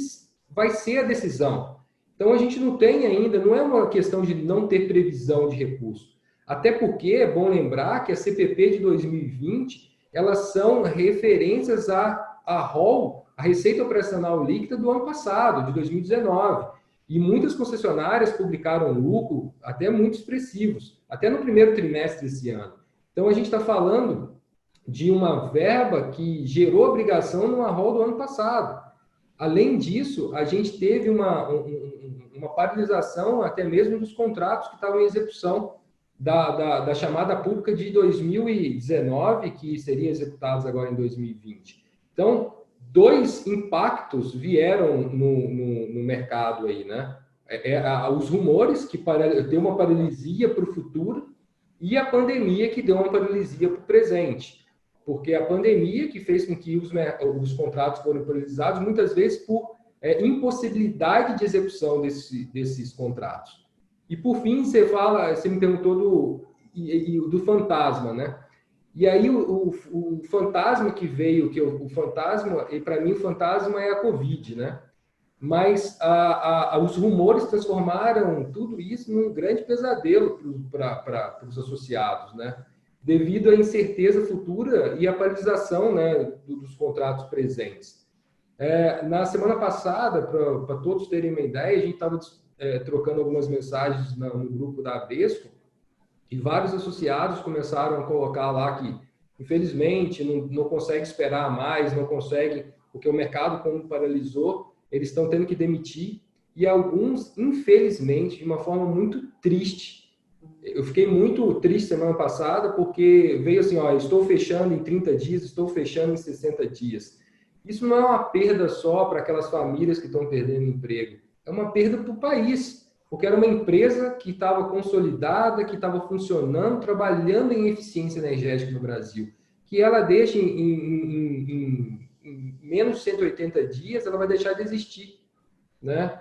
vai ser a decisão. Então, a gente não tem ainda, não é uma questão de não ter previsão de recurso. Até porque é bom lembrar que a CPP de 2020, elas são referências à ROL, a Receita Operacional Líquida do ano passado, de 2019. E muitas concessionárias publicaram lucro até muito expressivos, até no primeiro trimestre desse ano. Então, a gente está falando de uma verba que gerou obrigação no arrol do ano passado. Além disso, a gente teve uma paralisação até mesmo dos contratos que estavam em execução da chamada pública de 2019, que seriam executados agora em 2020. Então, 2 impactos vieram no mercado aí, né? Os rumores que deu uma paralisia para o futuro e a pandemia que deu uma paralisia para o presente. Porque a pandemia que fez com que os contratos foram paralisados, muitas vezes por impossibilidade de execução desses contratos. E, por fim, você me perguntou do fantasma, né? E aí, o fantasma que veio, e para mim, o fantasma é a Covid, né? Mas os rumores transformaram tudo isso num grande pesadelo para os associados, né? Devido à incerteza futura e à paralisação, né, dos contratos presentes. Na semana passada, para todos terem uma ideia, a gente estava trocando algumas mensagens no grupo da Abesco e vários associados começaram a colocar lá que, infelizmente, não consegue esperar mais, não consegue, porque o mercado, como paralisou, eles estão tendo que demitir, e alguns, infelizmente, de uma forma muito triste. Eu fiquei muito triste semana passada, porque veio assim, estou fechando em 30 dias, estou fechando em 60 dias. Isso não é uma perda só para aquelas famílias que estão perdendo emprego, é uma perda para o país, porque era uma empresa que estava consolidada, que estava funcionando, trabalhando em eficiência energética no Brasil, que ela deixa em menos de 180 dias, ela vai deixar de existir, né?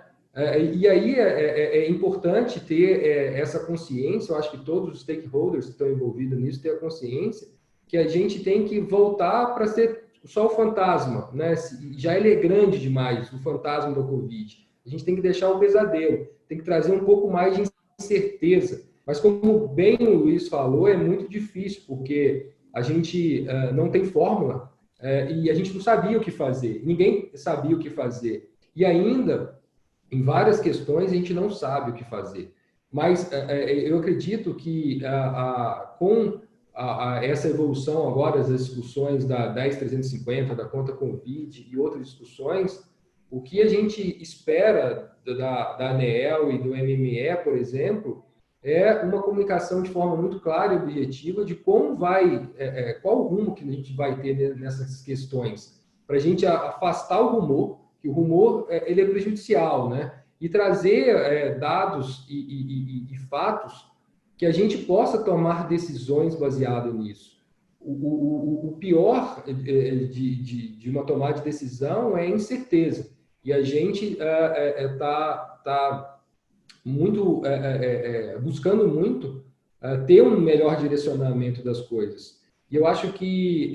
E aí é importante ter essa consciência. Eu acho que todos os stakeholders que estão envolvidos nisso têm a consciência que a gente tem que voltar para ser só o fantasma, né? Já ele é grande demais, o fantasma da Covid. A gente tem que deixar o pesadelo, tem que trazer um pouco mais de incerteza. Mas como bem o Luiz falou, é muito difícil, porque a gente não tem fórmula e a gente não sabia o que fazer. Ninguém sabia o que fazer. E ainda, em várias questões, a gente não sabe o que fazer. Mas eu acredito que com essa evolução agora, das discussões da 10350, da conta Covid e outras discussões, o que a gente espera da ANEEL e do MME, por exemplo, é uma comunicação de forma muito clara e objetiva de como qual o rumo que a gente vai ter nessas questões, para a gente afastar o rumor, que o rumor ele é prejudicial, né? E trazer dados e fatos que a gente possa tomar decisões baseadas nisso. O pior de uma tomada de decisão é a incerteza. E a gente está muito buscando muito ter um melhor direcionamento das coisas. E eu acho que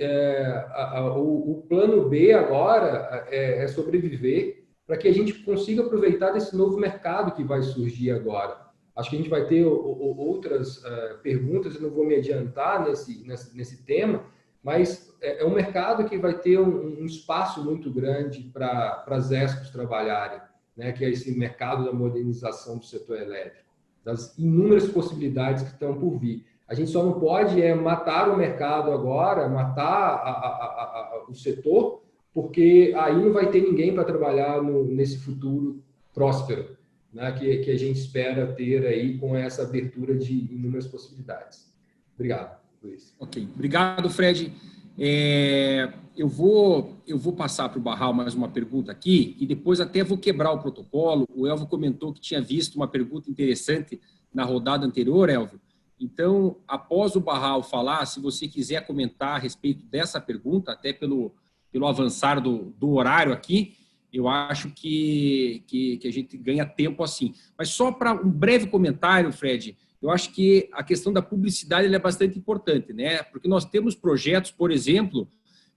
o plano B agora é sobreviver para que a gente consiga aproveitar desse novo mercado que vai surgir agora. Acho que a gente vai ter outras perguntas, eu não vou me adiantar nesse tema, mas é um mercado que vai ter um espaço muito grande para as ESCOs trabalharem, né, que é esse mercado da modernização do setor elétrico, das inúmeras possibilidades que estão por vir. A gente só não pode matar o mercado agora, matar o setor, porque aí não vai ter ninguém para trabalhar nesse futuro próspero, né, que a gente espera ter aí com essa abertura de inúmeras possibilidades. Obrigado, Luiz. Ok, obrigado, Fred. Eu vou passar para o Barral mais uma pergunta aqui e depois até vou quebrar o protocolo. O Elvio comentou que tinha visto uma pergunta interessante na rodada anterior, Elvio. Então, após o Barral falar, se você quiser comentar a respeito dessa pergunta, até pelo avançar do horário aqui, eu acho que a gente ganha tempo assim. Mas só para um breve comentário, Fred, eu acho que a questão da publicidade é bastante importante, né? Porque nós temos projetos, por exemplo,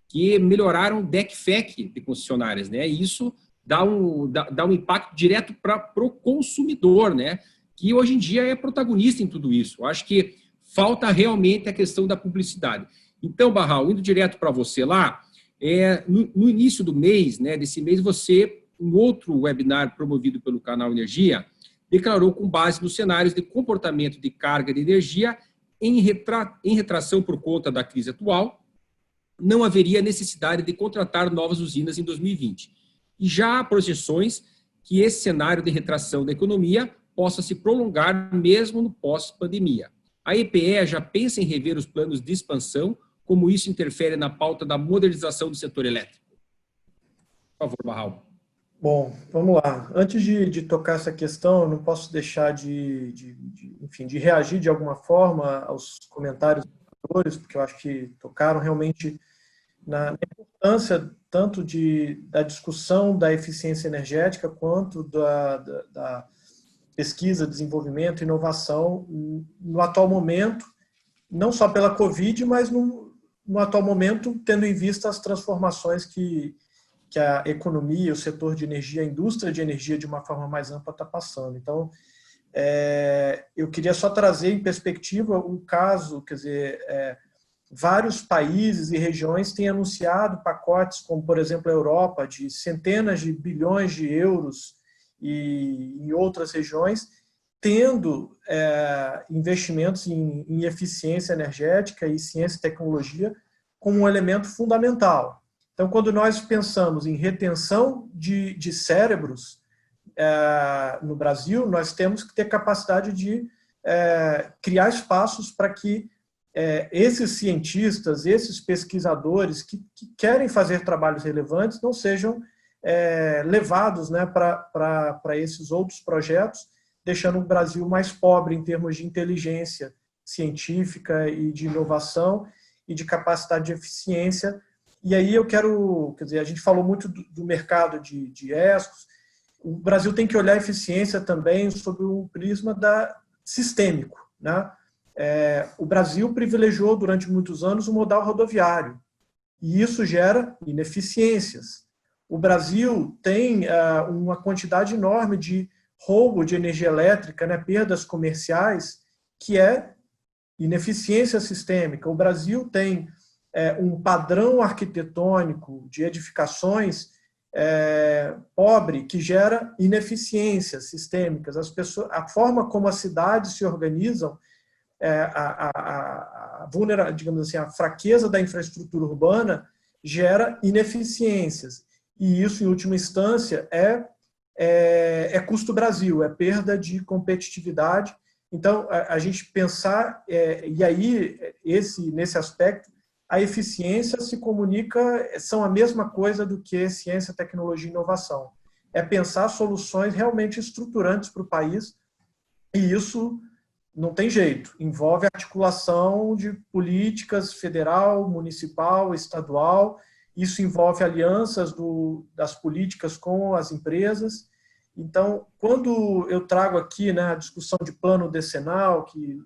que melhoraram o DEC/FEC de concessionárias, né? E isso dá um impacto direto para o consumidor, né? Que hoje em dia é protagonista em tudo isso. Eu acho que falta realmente a questão da publicidade. Então, Barral, indo direto para você lá, no início do mês, né, desse mês, você, em outro webinar promovido pelo canal Energia, declarou com base nos cenários de comportamento de carga de energia em retração por conta da crise atual, não haveria necessidade de contratar novas usinas em 2020. E já há projeções que esse cenário de retração da economia possa se prolongar mesmo no pós-pandemia. A EPE já pensa em rever os planos de expansão, como isso interfere na pauta da modernização do setor elétrico. Por favor, Barral. Bom, vamos lá. Antes de tocar essa questão, eu não posso deixar enfim, de reagir de alguma forma aos comentários dos autores, porque eu acho que tocaram realmente na importância tanto da discussão da eficiência energética quanto da pesquisa, desenvolvimento e inovação no atual momento, não só pela Covid, mas no atual momento, tendo em vista as transformações que a economia, o setor de energia, a indústria de energia, de uma forma mais ampla, está passando. Então, eu queria só trazer em perspectiva um caso, quer dizer, vários países e regiões têm anunciado pacotes, como, por exemplo, a Europa, de centenas de bilhões de euros, e em outras regiões, tendo investimentos em eficiência energética e ciência e tecnologia como um elemento fundamental. Então, quando nós pensamos em retenção de cérebros no Brasil, nós temos que ter capacidade de criar espaços para que esses cientistas, esses pesquisadores que querem fazer trabalhos relevantes não sejam levados, né, para esses outros projetos, deixando o Brasil mais pobre em termos de inteligência científica e de inovação e de capacidade de eficiência. E aí eu quero, quer dizer, a gente falou muito do mercado de ESCOs, o Brasil tem que olhar a eficiência também sob o prisma sistêmico, né? O Brasil privilegiou durante muitos anos o modal rodoviário, e isso gera ineficiências. O Brasil tem uma quantidade enorme de roubo de energia elétrica, né, perdas comerciais, que é ineficiência sistêmica. O Brasil tem um padrão arquitetônico de edificações pobre, que gera ineficiências sistêmicas. A forma como as cidades se organizam, digamos assim, a fraqueza da infraestrutura urbana gera ineficiências. E isso, em última instância, é custo Brasil, é perda de competitividade. Então, a gente pensar, e aí, nesse aspecto, a eficiência se comunica, são a mesma coisa do que ciência, tecnologia e inovação. É pensar soluções realmente estruturantes para o país, e isso não tem jeito, envolve a articulação de políticas federal, municipal, estadual, isso envolve alianças das políticas com as empresas. Então, quando eu trago aqui, né, a discussão de plano decenal, que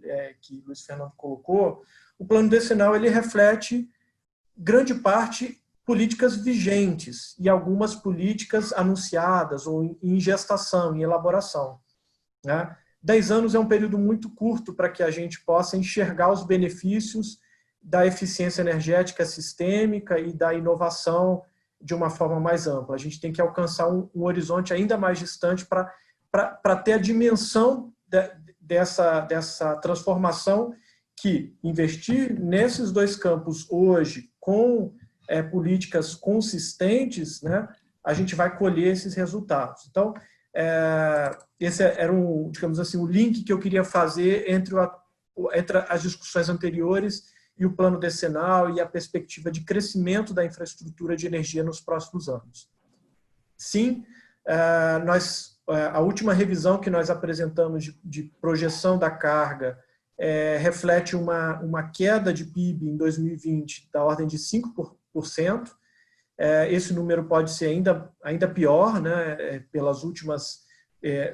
Luiz Fernando colocou, o plano decenal ele reflete, grande parte, políticas vigentes e algumas políticas anunciadas ou em gestação, em elaboração, né? 10 anos é um período muito curto para que a gente possa enxergar os benefícios da eficiência energética sistêmica e da inovação de uma forma mais ampla. A gente tem que alcançar um horizonte ainda mais distante para ter a dimensão dessa transformação, que investir nesses dois campos hoje com políticas consistentes, né, a gente vai colher esses resultados. Então, esse era digamos assim, o link que eu queria fazer entre as discussões anteriores e o plano decenal e a perspectiva de crescimento da infraestrutura de energia nos próximos anos. Sim, a última revisão que nós apresentamos de projeção da carga reflete uma queda de PIB em 2020 da ordem de 5%. Esse número pode ser ainda pior, né, pelas últimas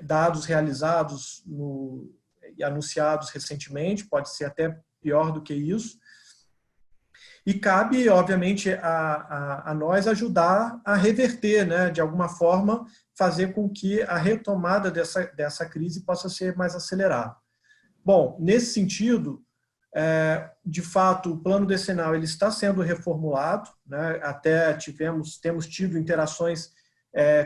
dados realizados e anunciados recentemente, pode ser até pior do que isso. E cabe, obviamente, a nós ajudar a reverter, né, de alguma forma, fazer com que a retomada dessa crise possa ser mais acelerada. Bom, nesse sentido, de fato, o plano decenal ele está sendo reformulado, né? Até temos tido interações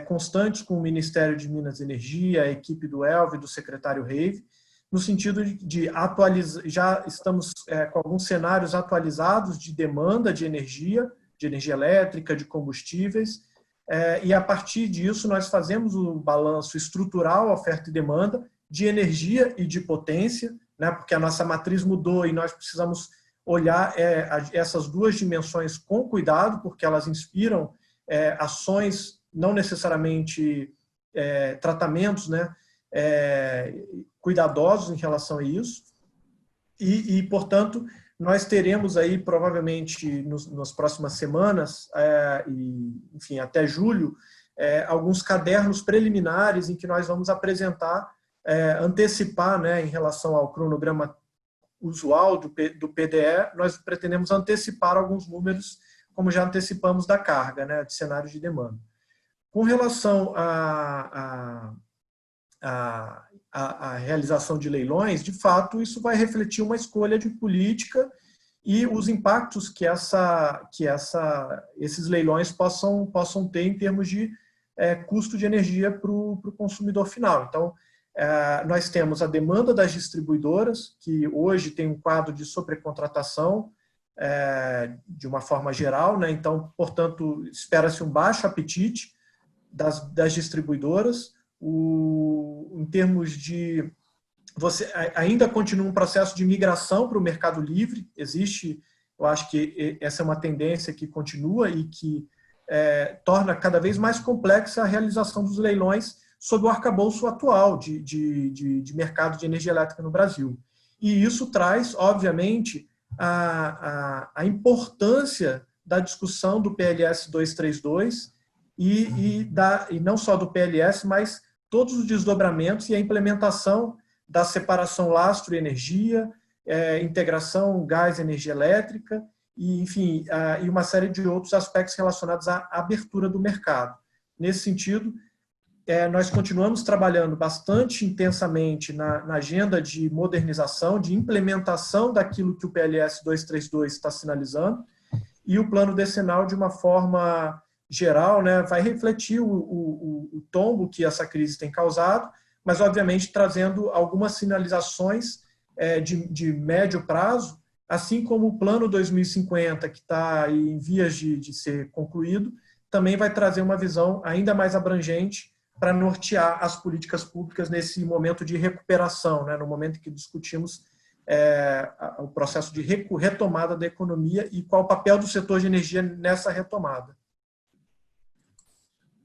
constantes com o Ministério de Minas e Energia, a equipe do Elvio e do secretário Reive. no sentido de atualizar, já estamos com alguns cenários atualizados de demanda de energia elétrica, de combustíveis, e a partir disso nós fazemos o balanço estrutural, oferta e demanda, de energia e de potência, né, porque a nossa matriz mudou e nós precisamos olhar essas duas dimensões com cuidado, porque elas inspiram ações, não necessariamente tratamentos, né, cuidadosos em relação a isso, e portanto, nós teremos aí, provavelmente, nas próximas semanas, e, enfim, até julho, alguns cadernos preliminares em que nós vamos apresentar, antecipar, né, em relação ao cronograma usual do PDE, nós pretendemos antecipar alguns números, como já antecipamos da carga, né, de cenários de demanda. Com relação à realização de leilões, de fato, isso vai refletir uma escolha de política e os impactos que esses leilões possam ter em termos de custo de energia para o consumidor final. Então, nós temos a demanda das distribuidoras, que hoje tem um quadro de sobrecontratação de uma forma geral, né? Então, portanto, espera-se um baixo apetite das distribuidoras. Em termos de... ainda continua um processo de migração para o mercado livre, existe, eu acho que essa é uma tendência que continua e que torna cada vez mais complexa a realização dos leilões sob o arcabouço atual de mercado de energia elétrica no Brasil. E isso traz, obviamente, a importância da discussão do PLS 232 e não só do PLS, mas todos os desdobramentos e a implementação da separação lastro e energia, integração gás-energia elétrica, e, enfim, e uma série de outros aspectos relacionados à abertura do mercado. Nesse sentido, nós continuamos trabalhando bastante intensamente na agenda de modernização, de implementação daquilo que o PLS 232 está sinalizando, e o plano decenal, de uma forma geral, né, vai refletir o tombo que essa crise tem causado, mas, obviamente, trazendo algumas sinalizações de médio prazo, assim como o plano 2050, que está em vias de ser concluído, também vai trazer uma visão ainda mais abrangente para nortear as políticas públicas nesse momento de recuperação, né, no momento em que discutimos o processo de retomada da economia e qual o papel do setor de energia nessa retomada.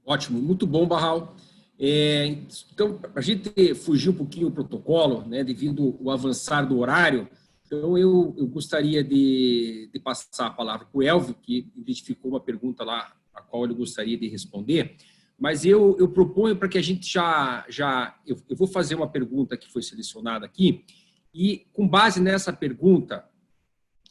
Ótimo, muito bom, Barral. Então, a gente fugir um pouquinho do protocolo, né, devido ao avançar do horário, então eu gostaria de passar a palavra para o Elvio, que identificou uma pergunta lá, a qual ele gostaria de responder, mas eu proponho para que a gente eu vou fazer uma pergunta que foi selecionada aqui, e com base nessa pergunta,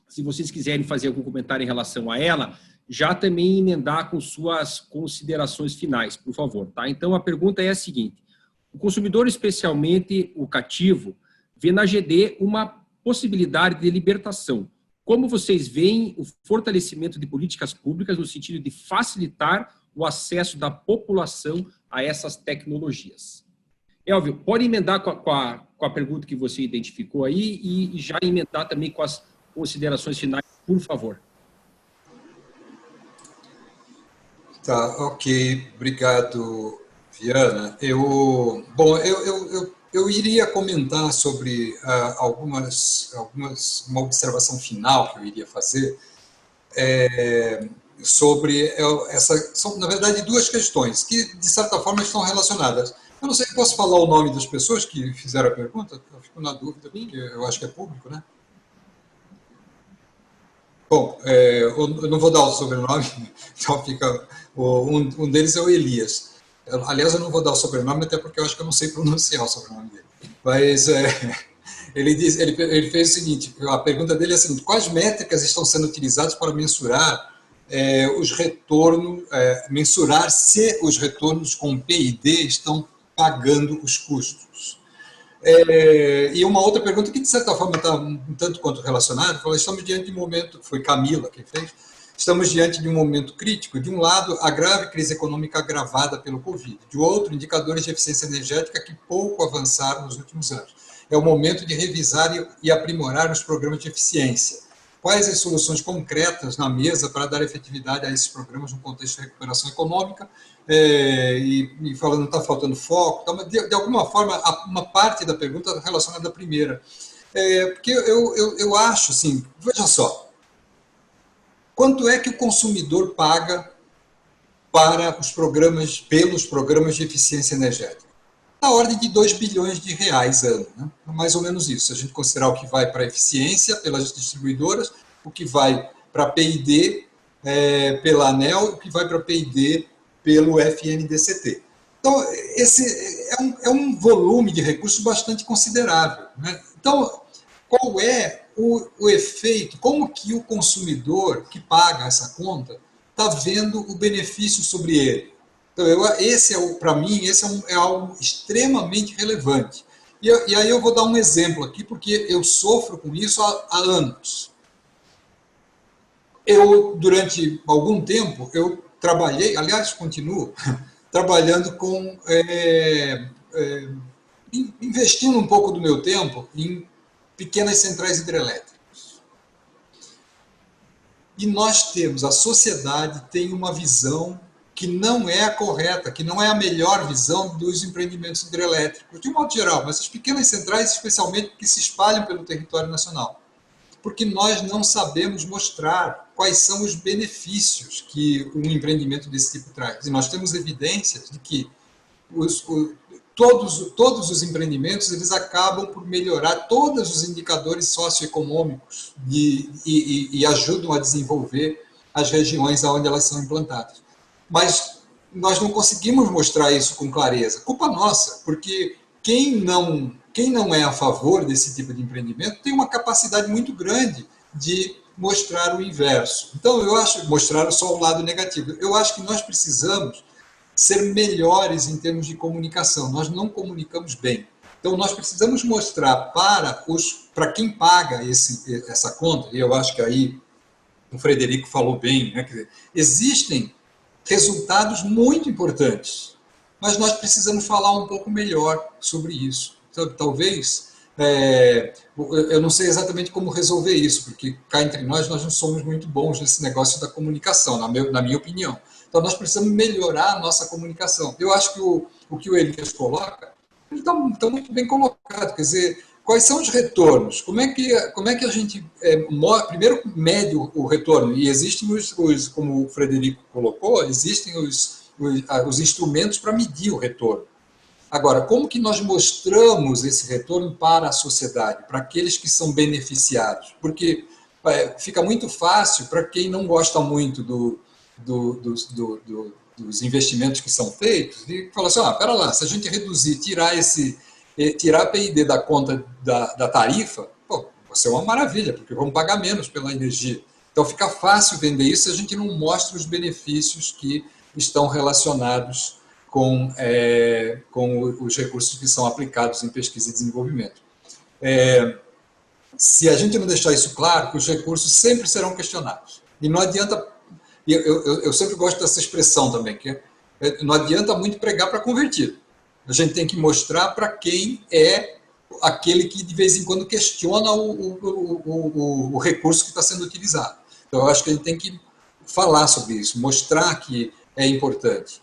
se vocês quiserem fazer algum comentário em relação a ela, já também emendar com suas considerações finais, por favor. Tá? Então, a pergunta é a seguinte: o consumidor, especialmente o cativo, vê na GD uma possibilidade de libertação. Como vocês veem o fortalecimento de políticas públicas no sentido de facilitar o acesso da população a essas tecnologias? Elvio, pode emendar com a pergunta que você identificou aí e já emendar também com as considerações finais, por favor. Tá, ok. Obrigado, Viana. Eu iria comentar sobre uma observação final que eu iria fazer sobre são, na verdade, duas questões que, de certa forma, estão relacionadas. Eu não sei se posso falar o nome das pessoas que fizeram a pergunta, eu fico na dúvida, porque eu acho que é público, né? Bom, eu não vou dar o sobrenome, então fica... Um deles é o Elias. Aliás, eu não vou dar o sobrenome, até porque eu acho que eu não sei pronunciar o sobrenome dele. Mas ele fez o seguinte, a pergunta dele é a seguinte: quais métricas estão sendo utilizadas para mensurar os retornos, mensurar se os retornos com PID estão pagando os custos? E uma outra pergunta que, de certa forma, está um tanto quanto relacionada, estamos diante de um momento, foi Camila quem fez, estamos diante de um momento crítico. De um lado, a grave crise econômica agravada pelo Covid. De outro, indicadores de eficiência energética que pouco avançaram nos últimos anos. é o momento de revisar e aprimorar os programas de eficiência. Quais as soluções concretas na mesa para dar efetividade a esses programas no contexto de recuperação econômica? E falando, não está faltando foco, tá, mas de alguma forma, uma parte da pergunta é relacionada à primeira. Porque eu acho, assim, veja só, quanto é que o consumidor paga para os programas, pelos programas de eficiência energética? Na ordem de 2 bilhões de reais ano, né? Mais ou menos isso. Se a gente considerar o que vai para a eficiência pelas distribuidoras, o que vai para a P&D pela ANEEL, o que vai para a P&D pelo FNDCT. Então, esse é um volume de recursos bastante considerável, né? Então, qual é o efeito, como que o consumidor que paga essa conta está vendo o benefício sobre ele? Então, para mim, esse é algo extremamente relevante. E aí eu vou dar um exemplo aqui, porque eu sofro com isso há anos. Durante algum tempo, eu trabalhei, aliás, continuo, trabalhando com, investindo um pouco do meu tempo em pequenas centrais hidrelétricas. E nós temos, a sociedade tem uma visão que não é a correta, que não é a melhor visão dos empreendimentos hidrelétricos, de um modo geral, mas as pequenas centrais, especialmente, que se espalham pelo território nacional. Porque nós não sabemos mostrar quais são os benefícios que um empreendimento desse tipo traz. E nós temos evidências de que todos os empreendimentos eles acabam por melhorar todos os indicadores socioeconômicos e ajudam a desenvolver as regiões onde elas são implantadas. Mas nós não conseguimos mostrar isso com clareza. Culpa nossa, porque quem não é a favor desse tipo de empreendimento tem uma capacidade muito grande de mostrar o inverso. Então, eu acho, mostrar só o lado negativo. Eu acho que nós precisamos ser melhores em termos de comunicação. Nós não comunicamos bem. Então, nós precisamos mostrar para quem paga essa conta, e eu acho que aí o Frederico falou bem, né? Quer dizer, existem resultados muito importantes, mas nós precisamos falar um pouco melhor sobre isso. Então, talvez, eu não sei exatamente como resolver isso, porque cá entre nós não somos muito bons nesse negócio da comunicação, na minha opinião. Então, nós precisamos melhorar a nossa comunicação. Eu acho que o que o Elias coloca, ele está muito bem colocado, quer dizer, quais são os retornos? Como é que a gente, primeiro, mede o retorno? E existem como o Frederico colocou, existem os instrumentos para medir o retorno. Agora, como que nós mostramos esse retorno para a sociedade, para aqueles que são beneficiados? Porque fica muito fácil para quem não gosta muito dos investimentos que são feitos, e fala assim, pera lá, se a gente reduzir, tirar a P&D da conta da tarifa, vai ser uma maravilha, porque vamos pagar menos pela energia. Então fica fácil vender isso se a gente não mostra os benefícios que estão relacionados com os recursos que são aplicados em pesquisa e desenvolvimento. Se a gente não deixar isso claro, os recursos sempre serão questionados. E não adianta, eu sempre gosto dessa expressão também, que não adianta muito pregar para convertido. A gente tem que mostrar para quem é aquele que de vez em quando questiona o recurso que está sendo utilizado. Então, eu acho que a gente tem que falar sobre isso, mostrar que é importante.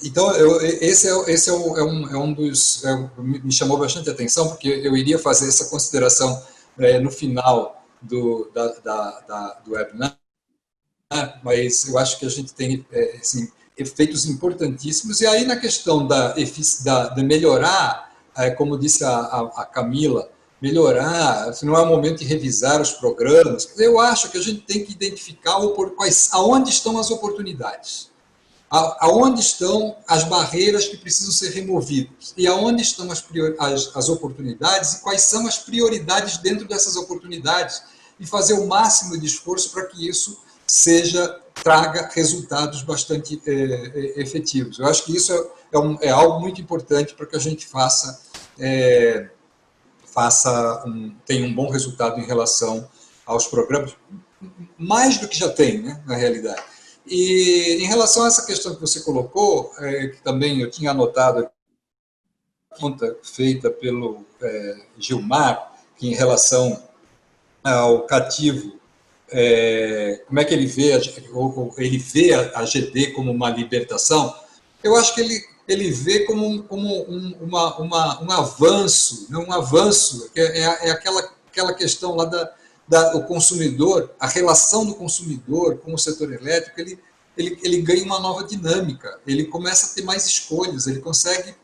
Então, esse é um dos... me chamou bastante atenção, porque eu iria fazer essa consideração no final do webinar, mas eu acho que a gente tem assim, efeitos importantíssimos. E aí, na questão de melhorar, como disse a Camila, melhorar, se não é o momento de revisar os programas, eu acho que a gente tem que identificar aonde estão as oportunidades, aonde estão as barreiras que precisam ser removidas, e aonde estão as oportunidades, e quais são as prioridades dentro dessas oportunidades, e fazer o máximo de esforço para que isso traga resultados bastante efetivos. Eu acho que isso é algo muito importante para que a gente tenha um bom resultado em relação aos programas, mais do que já tem, né, na realidade. E em relação a essa questão que você colocou, que também eu tinha anotado conta feita pelo Gilmar, que em relação ao cativo, como é que ele vê a GD como uma libertação. Eu acho que ele vê como um avanço, né? Um avanço, que é aquela questão lá do consumidor, a relação do consumidor com o setor elétrico, ele ganha uma nova dinâmica, ele começa a ter mais escolhas, ele consegue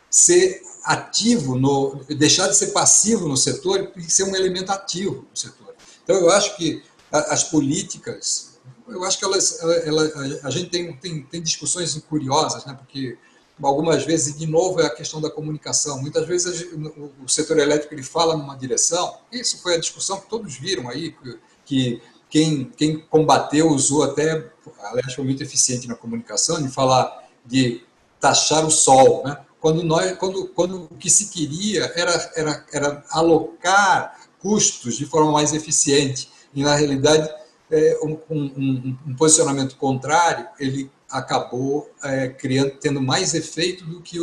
ser ativo, deixar de ser passivo no setor e ser um elemento ativo no setor. Então, eu acho que as políticas, eu acho que a gente tem discussões curiosas, né? Porque algumas vezes, de novo, é a questão da comunicação. Muitas vezes o setor elétrico ele fala numa direção, isso foi a discussão que todos viram aí, que quem combateu usou até, aliás, foi muito eficiente na comunicação, de falar de taxar o sol, né? Quando o que se queria era alocar custos de forma mais eficiente, e na realidade um posicionamento contrário, ele acabou tendo mais efeito do que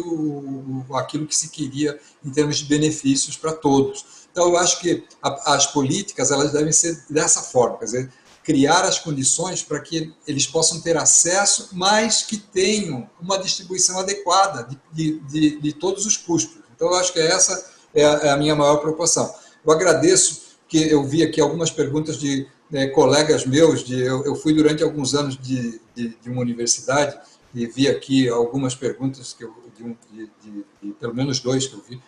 aquilo que se queria em termos de benefícios para todos. Então, eu acho que as políticas elas devem ser dessa forma, quer dizer, criar as condições para que eles possam ter acesso, mas que tenham uma distribuição adequada de todos os custos. Então, eu acho que essa é a minha maior preocupação. Eu agradeço que eu vi aqui algumas perguntas de colegas meus, eu fui durante alguns anos de uma universidade e vi aqui algumas perguntas, de pelo menos 2 que eu vi,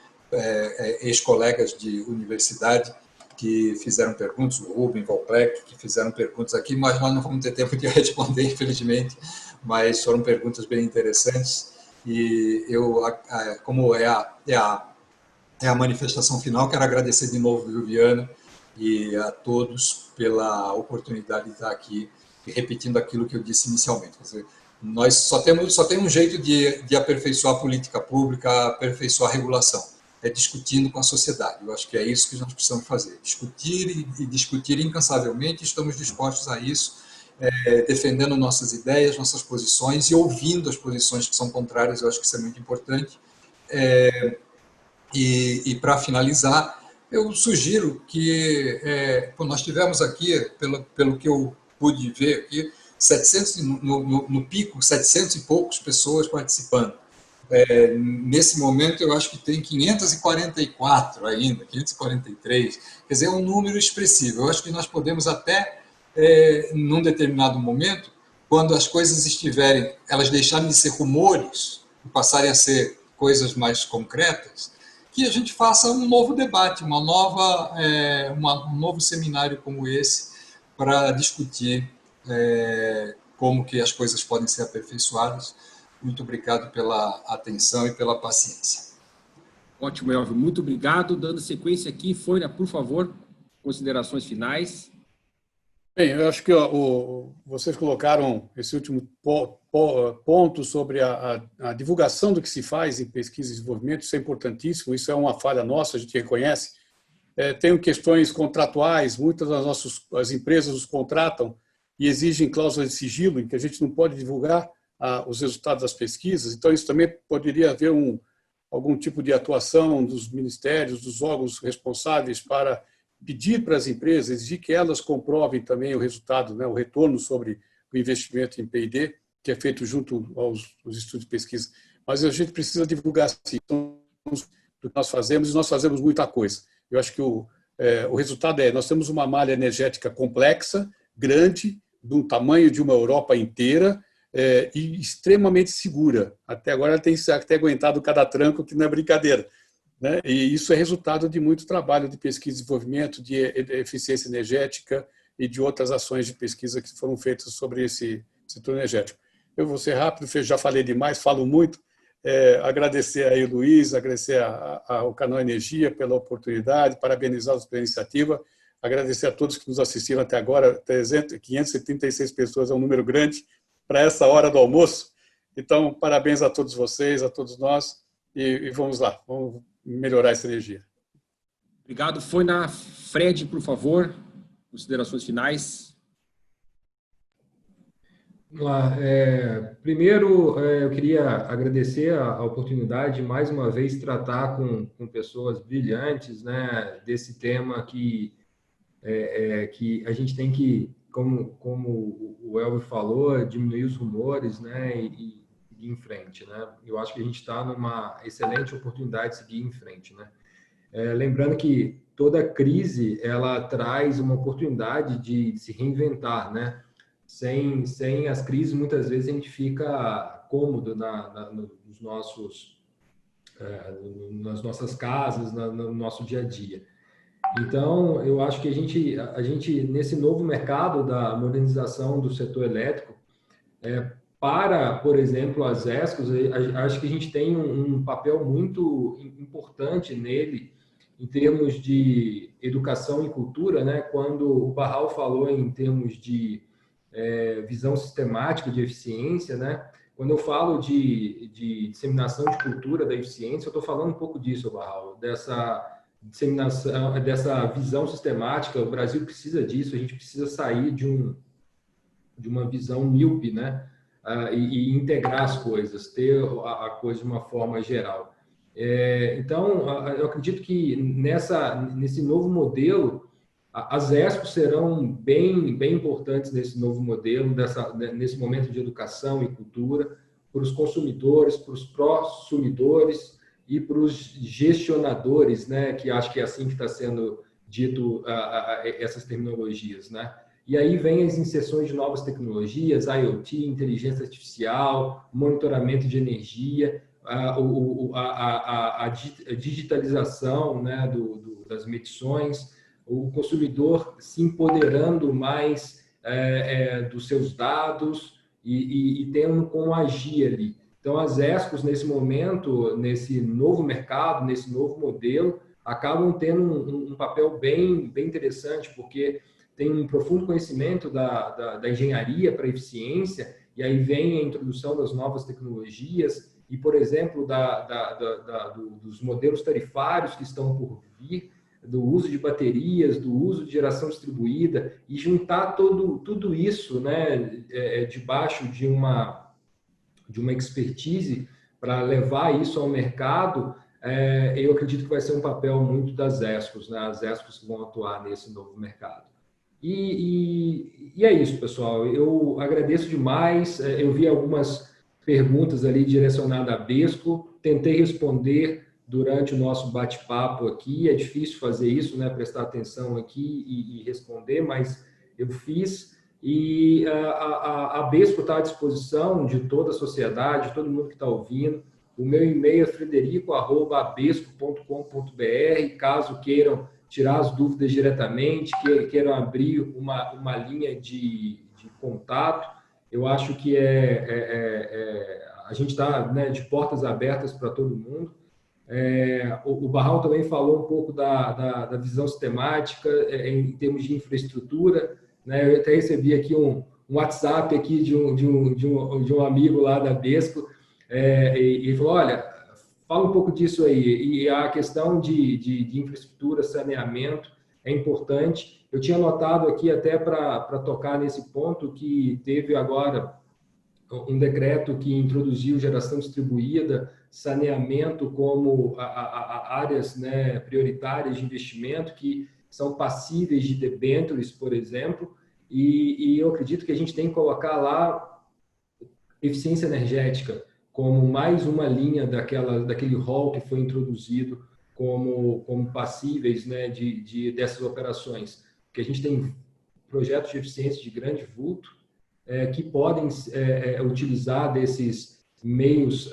ex-colegas de universidade que fizeram perguntas, o Rubem, Valplec, que fizeram perguntas aqui, mas nós não vamos ter tempo de responder, infelizmente, mas foram perguntas bem interessantes e eu, como é a manifestação final, quero agradecer de novo, Viviana, e a todos pela oportunidade de estar aqui repetindo aquilo que eu disse inicialmente. Quer dizer, nós só tem um jeito de aperfeiçoar a política pública, aperfeiçoar a regulação, é discutindo com a sociedade. Eu acho que é isso que nós precisamos fazer, discutir e discutir incansavelmente, estamos dispostos a isso, defendendo nossas ideias, nossas posições e ouvindo as posições que são contrárias, eu acho que isso é muito importante. E para finalizar, eu sugiro que nós tivemos aqui, pelo que eu pude ver aqui, 700, no pico, 700 e poucos pessoas participando. Nesse momento, eu acho que tem 544 ainda, 543, quer dizer, é um número expressivo. Eu acho que nós podemos até, num determinado momento, quando as coisas elas deixarem de ser rumores e passarem a ser coisas mais concretas, que a gente faça um novo debate, um novo seminário como esse, para discutir como que as coisas podem ser aperfeiçoadas. Muito obrigado pela atenção e pela paciência. Ótimo, Elvio. Muito obrigado. Dando sequência aqui, Foina, por favor, considerações finais. Bem, eu acho que vocês colocaram esse último ponto sobre a divulgação do que se faz em pesquisa e desenvolvimento, isso é importantíssimo, isso é uma falha nossa, a gente reconhece. Tem questões contratuais, muitas as empresas os contratam e exigem cláusulas de sigilo, em que a gente não pode divulgar os resultados das pesquisas, então isso também poderia haver algum tipo de atuação dos ministérios, dos órgãos responsáveis para pedir para as empresas, exigir que elas comprovem também o resultado, né, o retorno sobre o investimento em P&D, que é feito junto aos estudos de pesquisa. Mas a gente precisa divulgar sim, do que nós fazemos, e nós fazemos muita coisa. Eu acho que o resultado nós temos uma malha energética complexa, grande, do tamanho de uma Europa inteira, e extremamente segura. Até agora ela tem até aguentado cada tranco, que não é brincadeira, né? E isso é resultado de muito trabalho de pesquisa e desenvolvimento, de eficiência energética e de outras ações de pesquisa que foram feitas sobre esse setor energético. Eu vou ser rápido, já falei demais, falo muito. Agradecer aí o Luiz, agradecer ao Canal Energia pela oportunidade, parabenizá-los pela iniciativa, agradecer a todos que nos assistiram até agora, 536 pessoas é um número grande para essa hora do almoço. Então, parabéns a todos vocês, a todos nós, e vamos lá, vamos melhorar essa energia. Obrigado. Foi na Fred, por favor, considerações finais. Vamos lá. Primeiro, eu queria agradecer a oportunidade de, mais uma vez, tratar com pessoas brilhantes, né, desse tema que a gente tem que, como o Elvio falou, diminuir os rumores, né, e ir em frente, né? Eu acho que a gente está numa excelente oportunidade de seguir em frente, né? Lembrando que toda crise ela traz uma oportunidade de se reinventar, né? Sem as crises, muitas vezes a gente fica cômodo nos nas nossas casas, no nosso dia a dia. Então, eu acho que a gente nesse novo mercado da modernização do setor elétrico, por exemplo, as ESCOs, acho que a gente tem um papel muito importante nele, em termos de educação e cultura, né? Quando o Barral falou em termos de visão sistemática de eficiência, né? Quando eu falo de disseminação de cultura da eficiência, eu estou falando um pouco disso, Barral, dessa disseminação, dessa visão sistemática. O Brasil precisa disso, a gente precisa sair de uma visão míope, né? E integrar as coisas, ter a coisa de uma forma geral. Então, eu acredito que nesse novo modelo, as ESCOs serão bem importantes nesse novo modelo, nesse momento de educação e cultura, para os consumidores, para os prosumidores e para os gestionadores, né, que acho que é assim que está sendo dito essas terminologias, né? E aí vem as inserções de novas tecnologias, IoT, inteligência artificial, monitoramento de energia, a digitalização, né, das medições, o consumidor se empoderando mais dos seus dados e tendo como agir ali. Então, as ESCOs, nesse momento, nesse novo mercado, nesse novo modelo, acabam tendo um papel bem interessante, porque tem um profundo conhecimento da engenharia para a eficiência, e aí vem a introdução das novas tecnologias e, por exemplo, dos modelos tarifários que estão por vir, do uso de baterias, do uso de geração distribuída, e juntar tudo isso, né, debaixo de uma expertise para levar isso ao mercado. Eu acredito que vai ser um papel muito das ESCOs, né, as ESCOs que vão atuar nesse novo mercado. E é isso, pessoal. Eu agradeço demais. Eu vi algumas perguntas ali direcionadas a BESCO, tentei responder durante o nosso bate-papo aqui. É difícil fazer isso, né? Prestar atenção aqui e responder, mas eu fiz. E a BESCO está à disposição de toda a sociedade, de todo mundo que está ouvindo. O meu e-mail é frederico@besco.com.br, caso queiram tirar as dúvidas diretamente, queiram abrir uma linha de contato. Eu acho que a gente está, né, de portas abertas para todo mundo. O Barral também falou um pouco da visão sistemática em termos de infraestrutura, né? Eu até recebi aqui um WhatsApp aqui de um amigo lá da BESCO, e ele falou: olha, fala um pouco disso aí. E a questão de infraestrutura, saneamento é importante. Eu tinha notado aqui, até para tocar nesse ponto, que teve agora um decreto que introduziu geração distribuída, saneamento como áreas, né, prioritárias de investimento, que são passíveis de debêntures, por exemplo, e eu acredito que a gente tem que colocar lá eficiência energética como mais uma linha daquele rol que foi introduzido como passíveis, né, dessas operações. Porque a gente tem projetos de eficiência de grande vulto que podem utilizar desses meios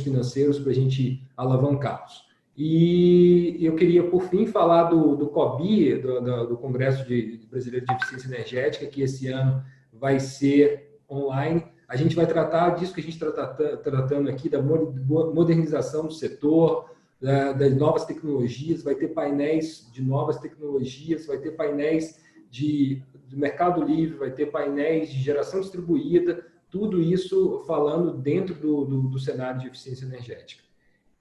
financeiros para a gente alavancá-los. E eu queria, por fim, falar do COBI, do Congresso Brasileiro de Eficiência Energética, que esse ano vai ser online. A gente vai tratar disso que a gente está tratando aqui, da modernização do setor, das novas tecnologias, vai ter painéis de novas tecnologias, vai ter painéis do mercado livre, vai ter painéis de geração distribuída, tudo isso falando dentro do cenário de eficiência energética.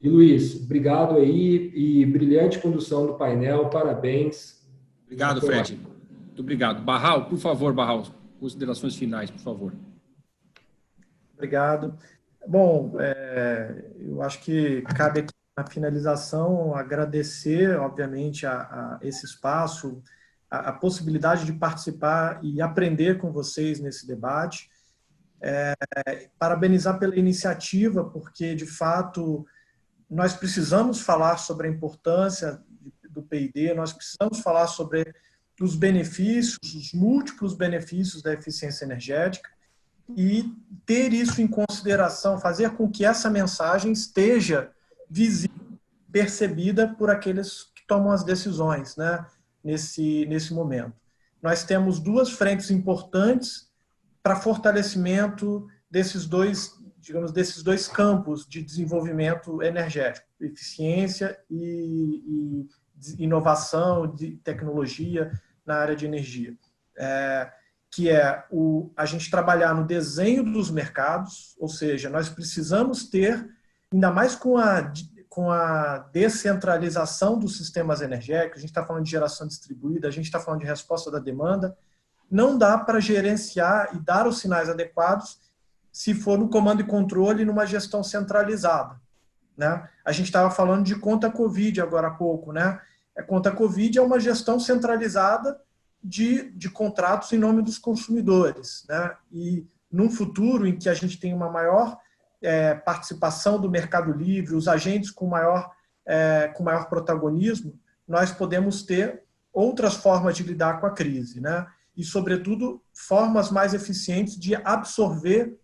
E, Luiz, obrigado aí, e brilhante condução do painel, parabéns. Obrigado, Fred. Muito obrigado. Barral, por favor, Barral, considerações finais, por favor. Obrigado. Bom, eu acho que cabe aqui na finalização agradecer, obviamente, a esse espaço, a possibilidade de participar e aprender com vocês nesse debate. Parabenizar pela iniciativa, porque, de fato, nós precisamos falar sobre a importância do P&D, nós precisamos falar sobre os benefícios, os múltiplos benefícios da eficiência energética e ter isso em consideração, fazer com que essa mensagem esteja visível, percebida por aqueles que tomam as decisões, né, nesse momento. Nós temos duas frentes importantes para fortalecimento desses dois campos de desenvolvimento energético, eficiência e inovação, de tecnologia na área de energia, que é a gente trabalhar no desenho dos mercados, ou seja, nós precisamos ter, ainda mais com a descentralização dos sistemas energéticos, a gente está falando de geração distribuída, a gente está falando de resposta da demanda, não dá para gerenciar e dar os sinais adequados se for no comando e controle numa gestão centralizada, né? A gente estava falando de conta Covid agora há pouco, né? A conta Covid é uma gestão centralizada de contratos em nome dos consumidores, né? E num futuro em que a gente tem uma maior participação do mercado livre, os agentes com maior protagonismo, nós podemos ter outras formas de lidar com a crise, né? E, sobretudo, formas mais eficientes de absorver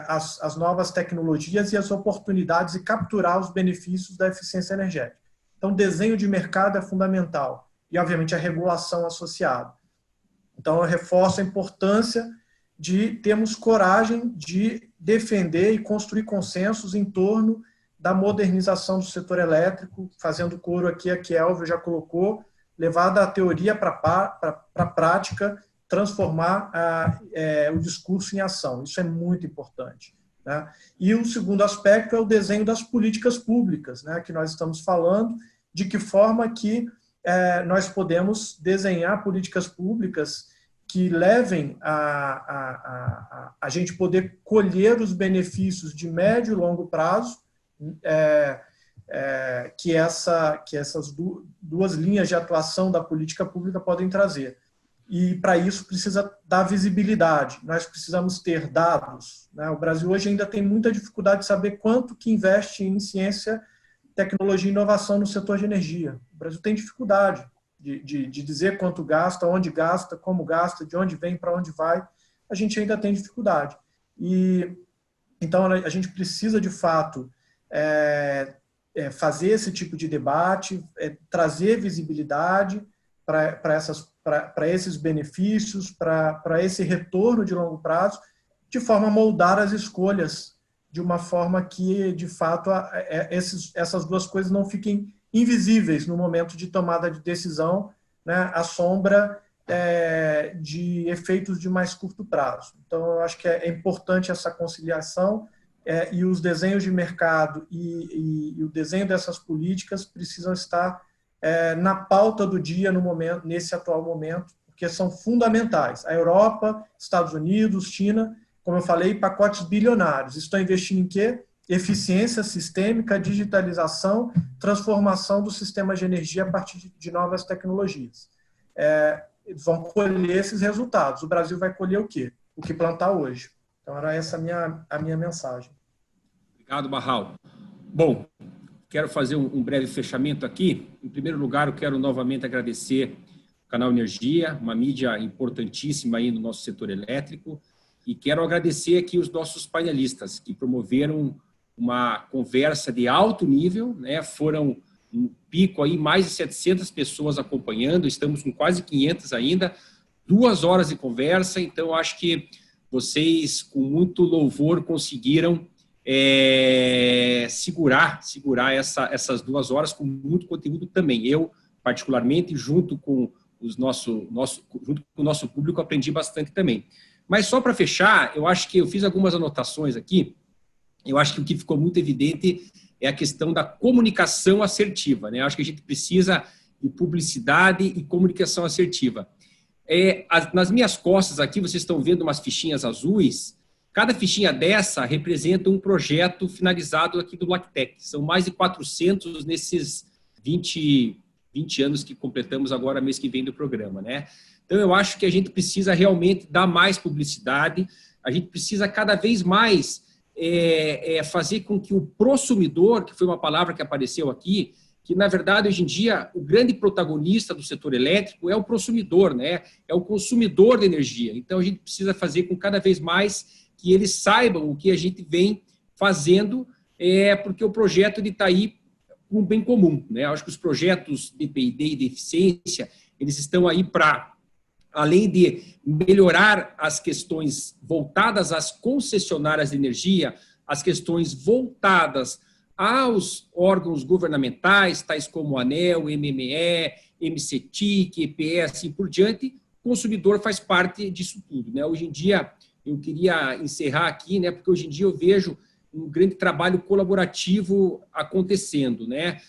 as novas tecnologias e as oportunidades e capturar os benefícios da eficiência energética. Então, desenho de mercado é fundamental e, obviamente, a regulação associada. Então, eu reforço a importância de termos coragem de defender e construir consensos em torno da modernização do setor elétrico, fazendo coro aqui a que Elvio já colocou, levar da teoria para a prática, transformar o discurso em ação. Isso é muito importante, né? E o segundo aspecto é o desenho das políticas públicas, né, que nós estamos falando, de que forma que nós podemos desenhar políticas públicas que levem a gente poder colher os benefícios de médio e longo prazo, que essas duas linhas de atuação da política pública podem trazer. E, para isso, precisa dar visibilidade. Nós precisamos ter dados, né? O Brasil hoje ainda tem muita dificuldade de saber quanto que investe em ciência, tecnologia e inovação no setor de energia. O Brasil tem dificuldade de dizer quanto gasta, onde gasta, como gasta, de onde vem, para onde vai. A gente ainda tem dificuldade. Então, a gente precisa, de fato, fazer esse tipo de debate, trazer visibilidade para esses benefícios, para esse retorno de longo prazo, de forma a moldar as escolhas de uma forma que, de fato, essas duas coisas não fiquem invisíveis no momento de tomada de decisão, né, à sombra de efeitos de mais curto prazo. Então, eu acho que é importante essa conciliação, e os desenhos de mercado e o desenho dessas políticas precisam estar na pauta do dia nesse atual momento, porque são fundamentais. A Europa, Estados Unidos, China, como eu falei, pacotes bilionários. Estão investindo em quê? Eficiência sistêmica, digitalização, transformação do sistema de energia a partir de novas tecnologias. Eles vão colher esses resultados. O Brasil vai colher o quê? O que plantar hoje. Então, era essa a minha mensagem. Obrigado, Barral. Bom, quero fazer um breve fechamento aqui. Em primeiro lugar, eu quero novamente agradecer o Canal Energia, uma mídia importantíssima aí no nosso setor elétrico, e quero agradecer aqui os nossos painelistas, que promoveram uma conversa de alto nível, né? Foram um pico aí, mais de 700 pessoas acompanhando, estamos com quase 500 ainda, 2 horas de conversa, então acho que vocês, com muito louvor, conseguiram segurar essas 2 horas com muito conteúdo também. Eu, particularmente, junto com o nosso público, aprendi bastante também. Mas só para fechar, eu acho que eu fiz algumas anotações aqui. Eu acho que o que ficou muito evidente é a questão da comunicação assertiva, né? Eu acho que a gente precisa de publicidade e comunicação assertiva. Nas minhas costas aqui, vocês estão vendo umas fichinhas azuis. Cada fichinha dessa representa um projeto finalizado aqui do LACTEC. São mais de 400 nesses 20 anos que completamos agora, mês que vem do programa, né? Então, eu acho que a gente precisa realmente dar mais publicidade, a gente precisa cada vez mais fazer com que o prosumidor, que foi uma palavra que apareceu aqui, que, na verdade, hoje em dia, o grande protagonista do setor elétrico é o prosumidor, né? É o consumidor de energia. Então, a gente precisa fazer com cada vez mais que eles saibam o que a gente vem fazendo, porque o projeto está aí com o bem comum, né? Eu acho que os projetos de P&D e de eficiência, eles estão aí para, além de melhorar as questões voltadas às concessionárias de energia, as questões voltadas aos órgãos governamentais, tais como ANEEL, MME, MCTIC, EPE, assim por diante, o consumidor faz parte disso tudo, né? Hoje em dia, eu queria encerrar aqui, né, porque hoje em dia eu vejo um grande trabalho colaborativo acontecendo, né?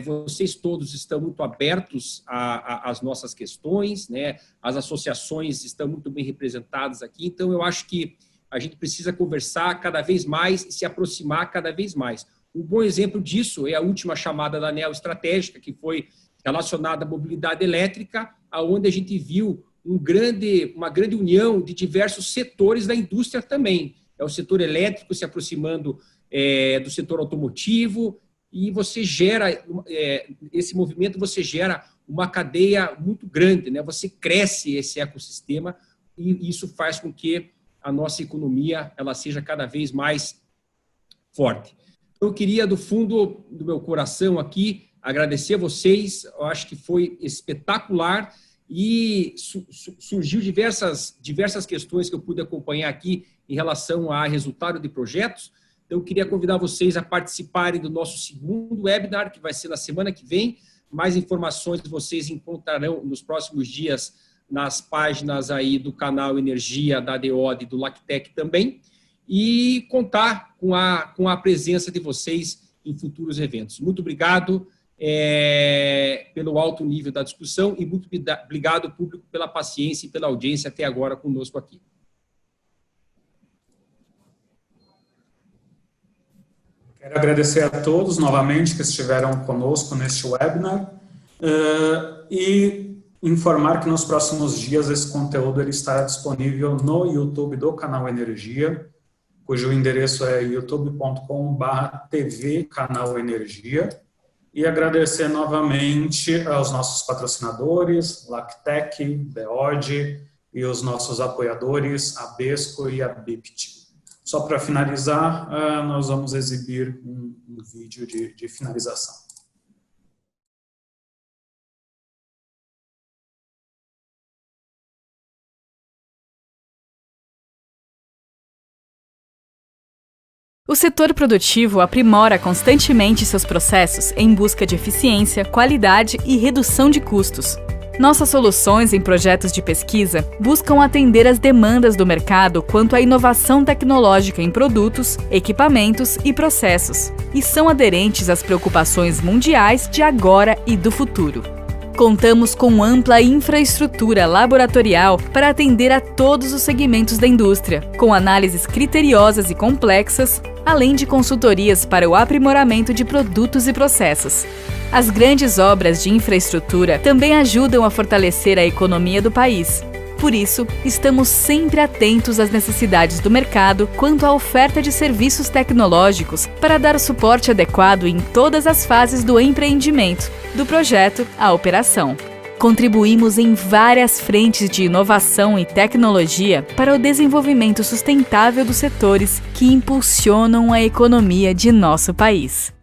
Vocês todos estão muito abertos às nossas questões, né? As associações estão muito bem representadas aqui, então eu acho que a gente precisa conversar cada vez mais e se aproximar cada vez mais. Um bom exemplo disso é a última chamada da ANEEL estratégica, que foi relacionada à mobilidade elétrica, onde a gente viu uma grande união de diversos setores da indústria também. É o setor elétrico se aproximando do setor automotivo, e você gera, esse movimento você gera uma cadeia muito grande, né? Você cresce esse ecossistema e isso faz com que a nossa economia ela seja cada vez mais forte. Eu queria, do fundo do meu coração aqui, agradecer a vocês, eu acho que foi espetacular e surgiu diversas questões que eu pude acompanhar aqui em relação a resultado de projetos. Então, eu queria convidar vocês a participarem do nosso segundo webinar, que vai ser na semana que vem. Mais informações vocês encontrarão nos próximos dias nas páginas aí do canal Energia, da ADEOD e do LACTEC também. E contar com a presença de vocês em futuros eventos. Muito obrigado pelo alto nível da discussão e muito obrigado, público, pela paciência e pela audiência até agora conosco aqui. Quero agradecer a todos novamente que estiveram conosco neste webinar e informar que nos próximos dias esse conteúdo ele estará disponível no YouTube do canal Energia, cujo endereço é youtube.com/TV Canal Energia. E agradecer novamente aos nossos patrocinadores, LACTEC, DEOD e os nossos apoiadores, a BESCO e a BIPT. Só para finalizar, nós vamos exibir um vídeo de finalização. O setor produtivo aprimora constantemente seus processos em busca de eficiência, qualidade e redução de custos. Nossas soluções em projetos de pesquisa buscam atender às demandas do mercado quanto à inovação tecnológica em produtos, equipamentos e processos, e são aderentes às preocupações mundiais de agora e do futuro. Contamos com ampla infraestrutura laboratorial para atender a todos os segmentos da indústria, com análises criteriosas e complexas, além de consultorias para o aprimoramento de produtos e processos. As grandes obras de infraestrutura também ajudam a fortalecer a economia do país. Por isso, estamos sempre atentos às necessidades do mercado quanto à oferta de serviços tecnológicos para dar o suporte adequado em todas as fases do empreendimento, do projeto à operação. Contribuímos em várias frentes de inovação e tecnologia para o desenvolvimento sustentável dos setores que impulsionam a economia de nosso país.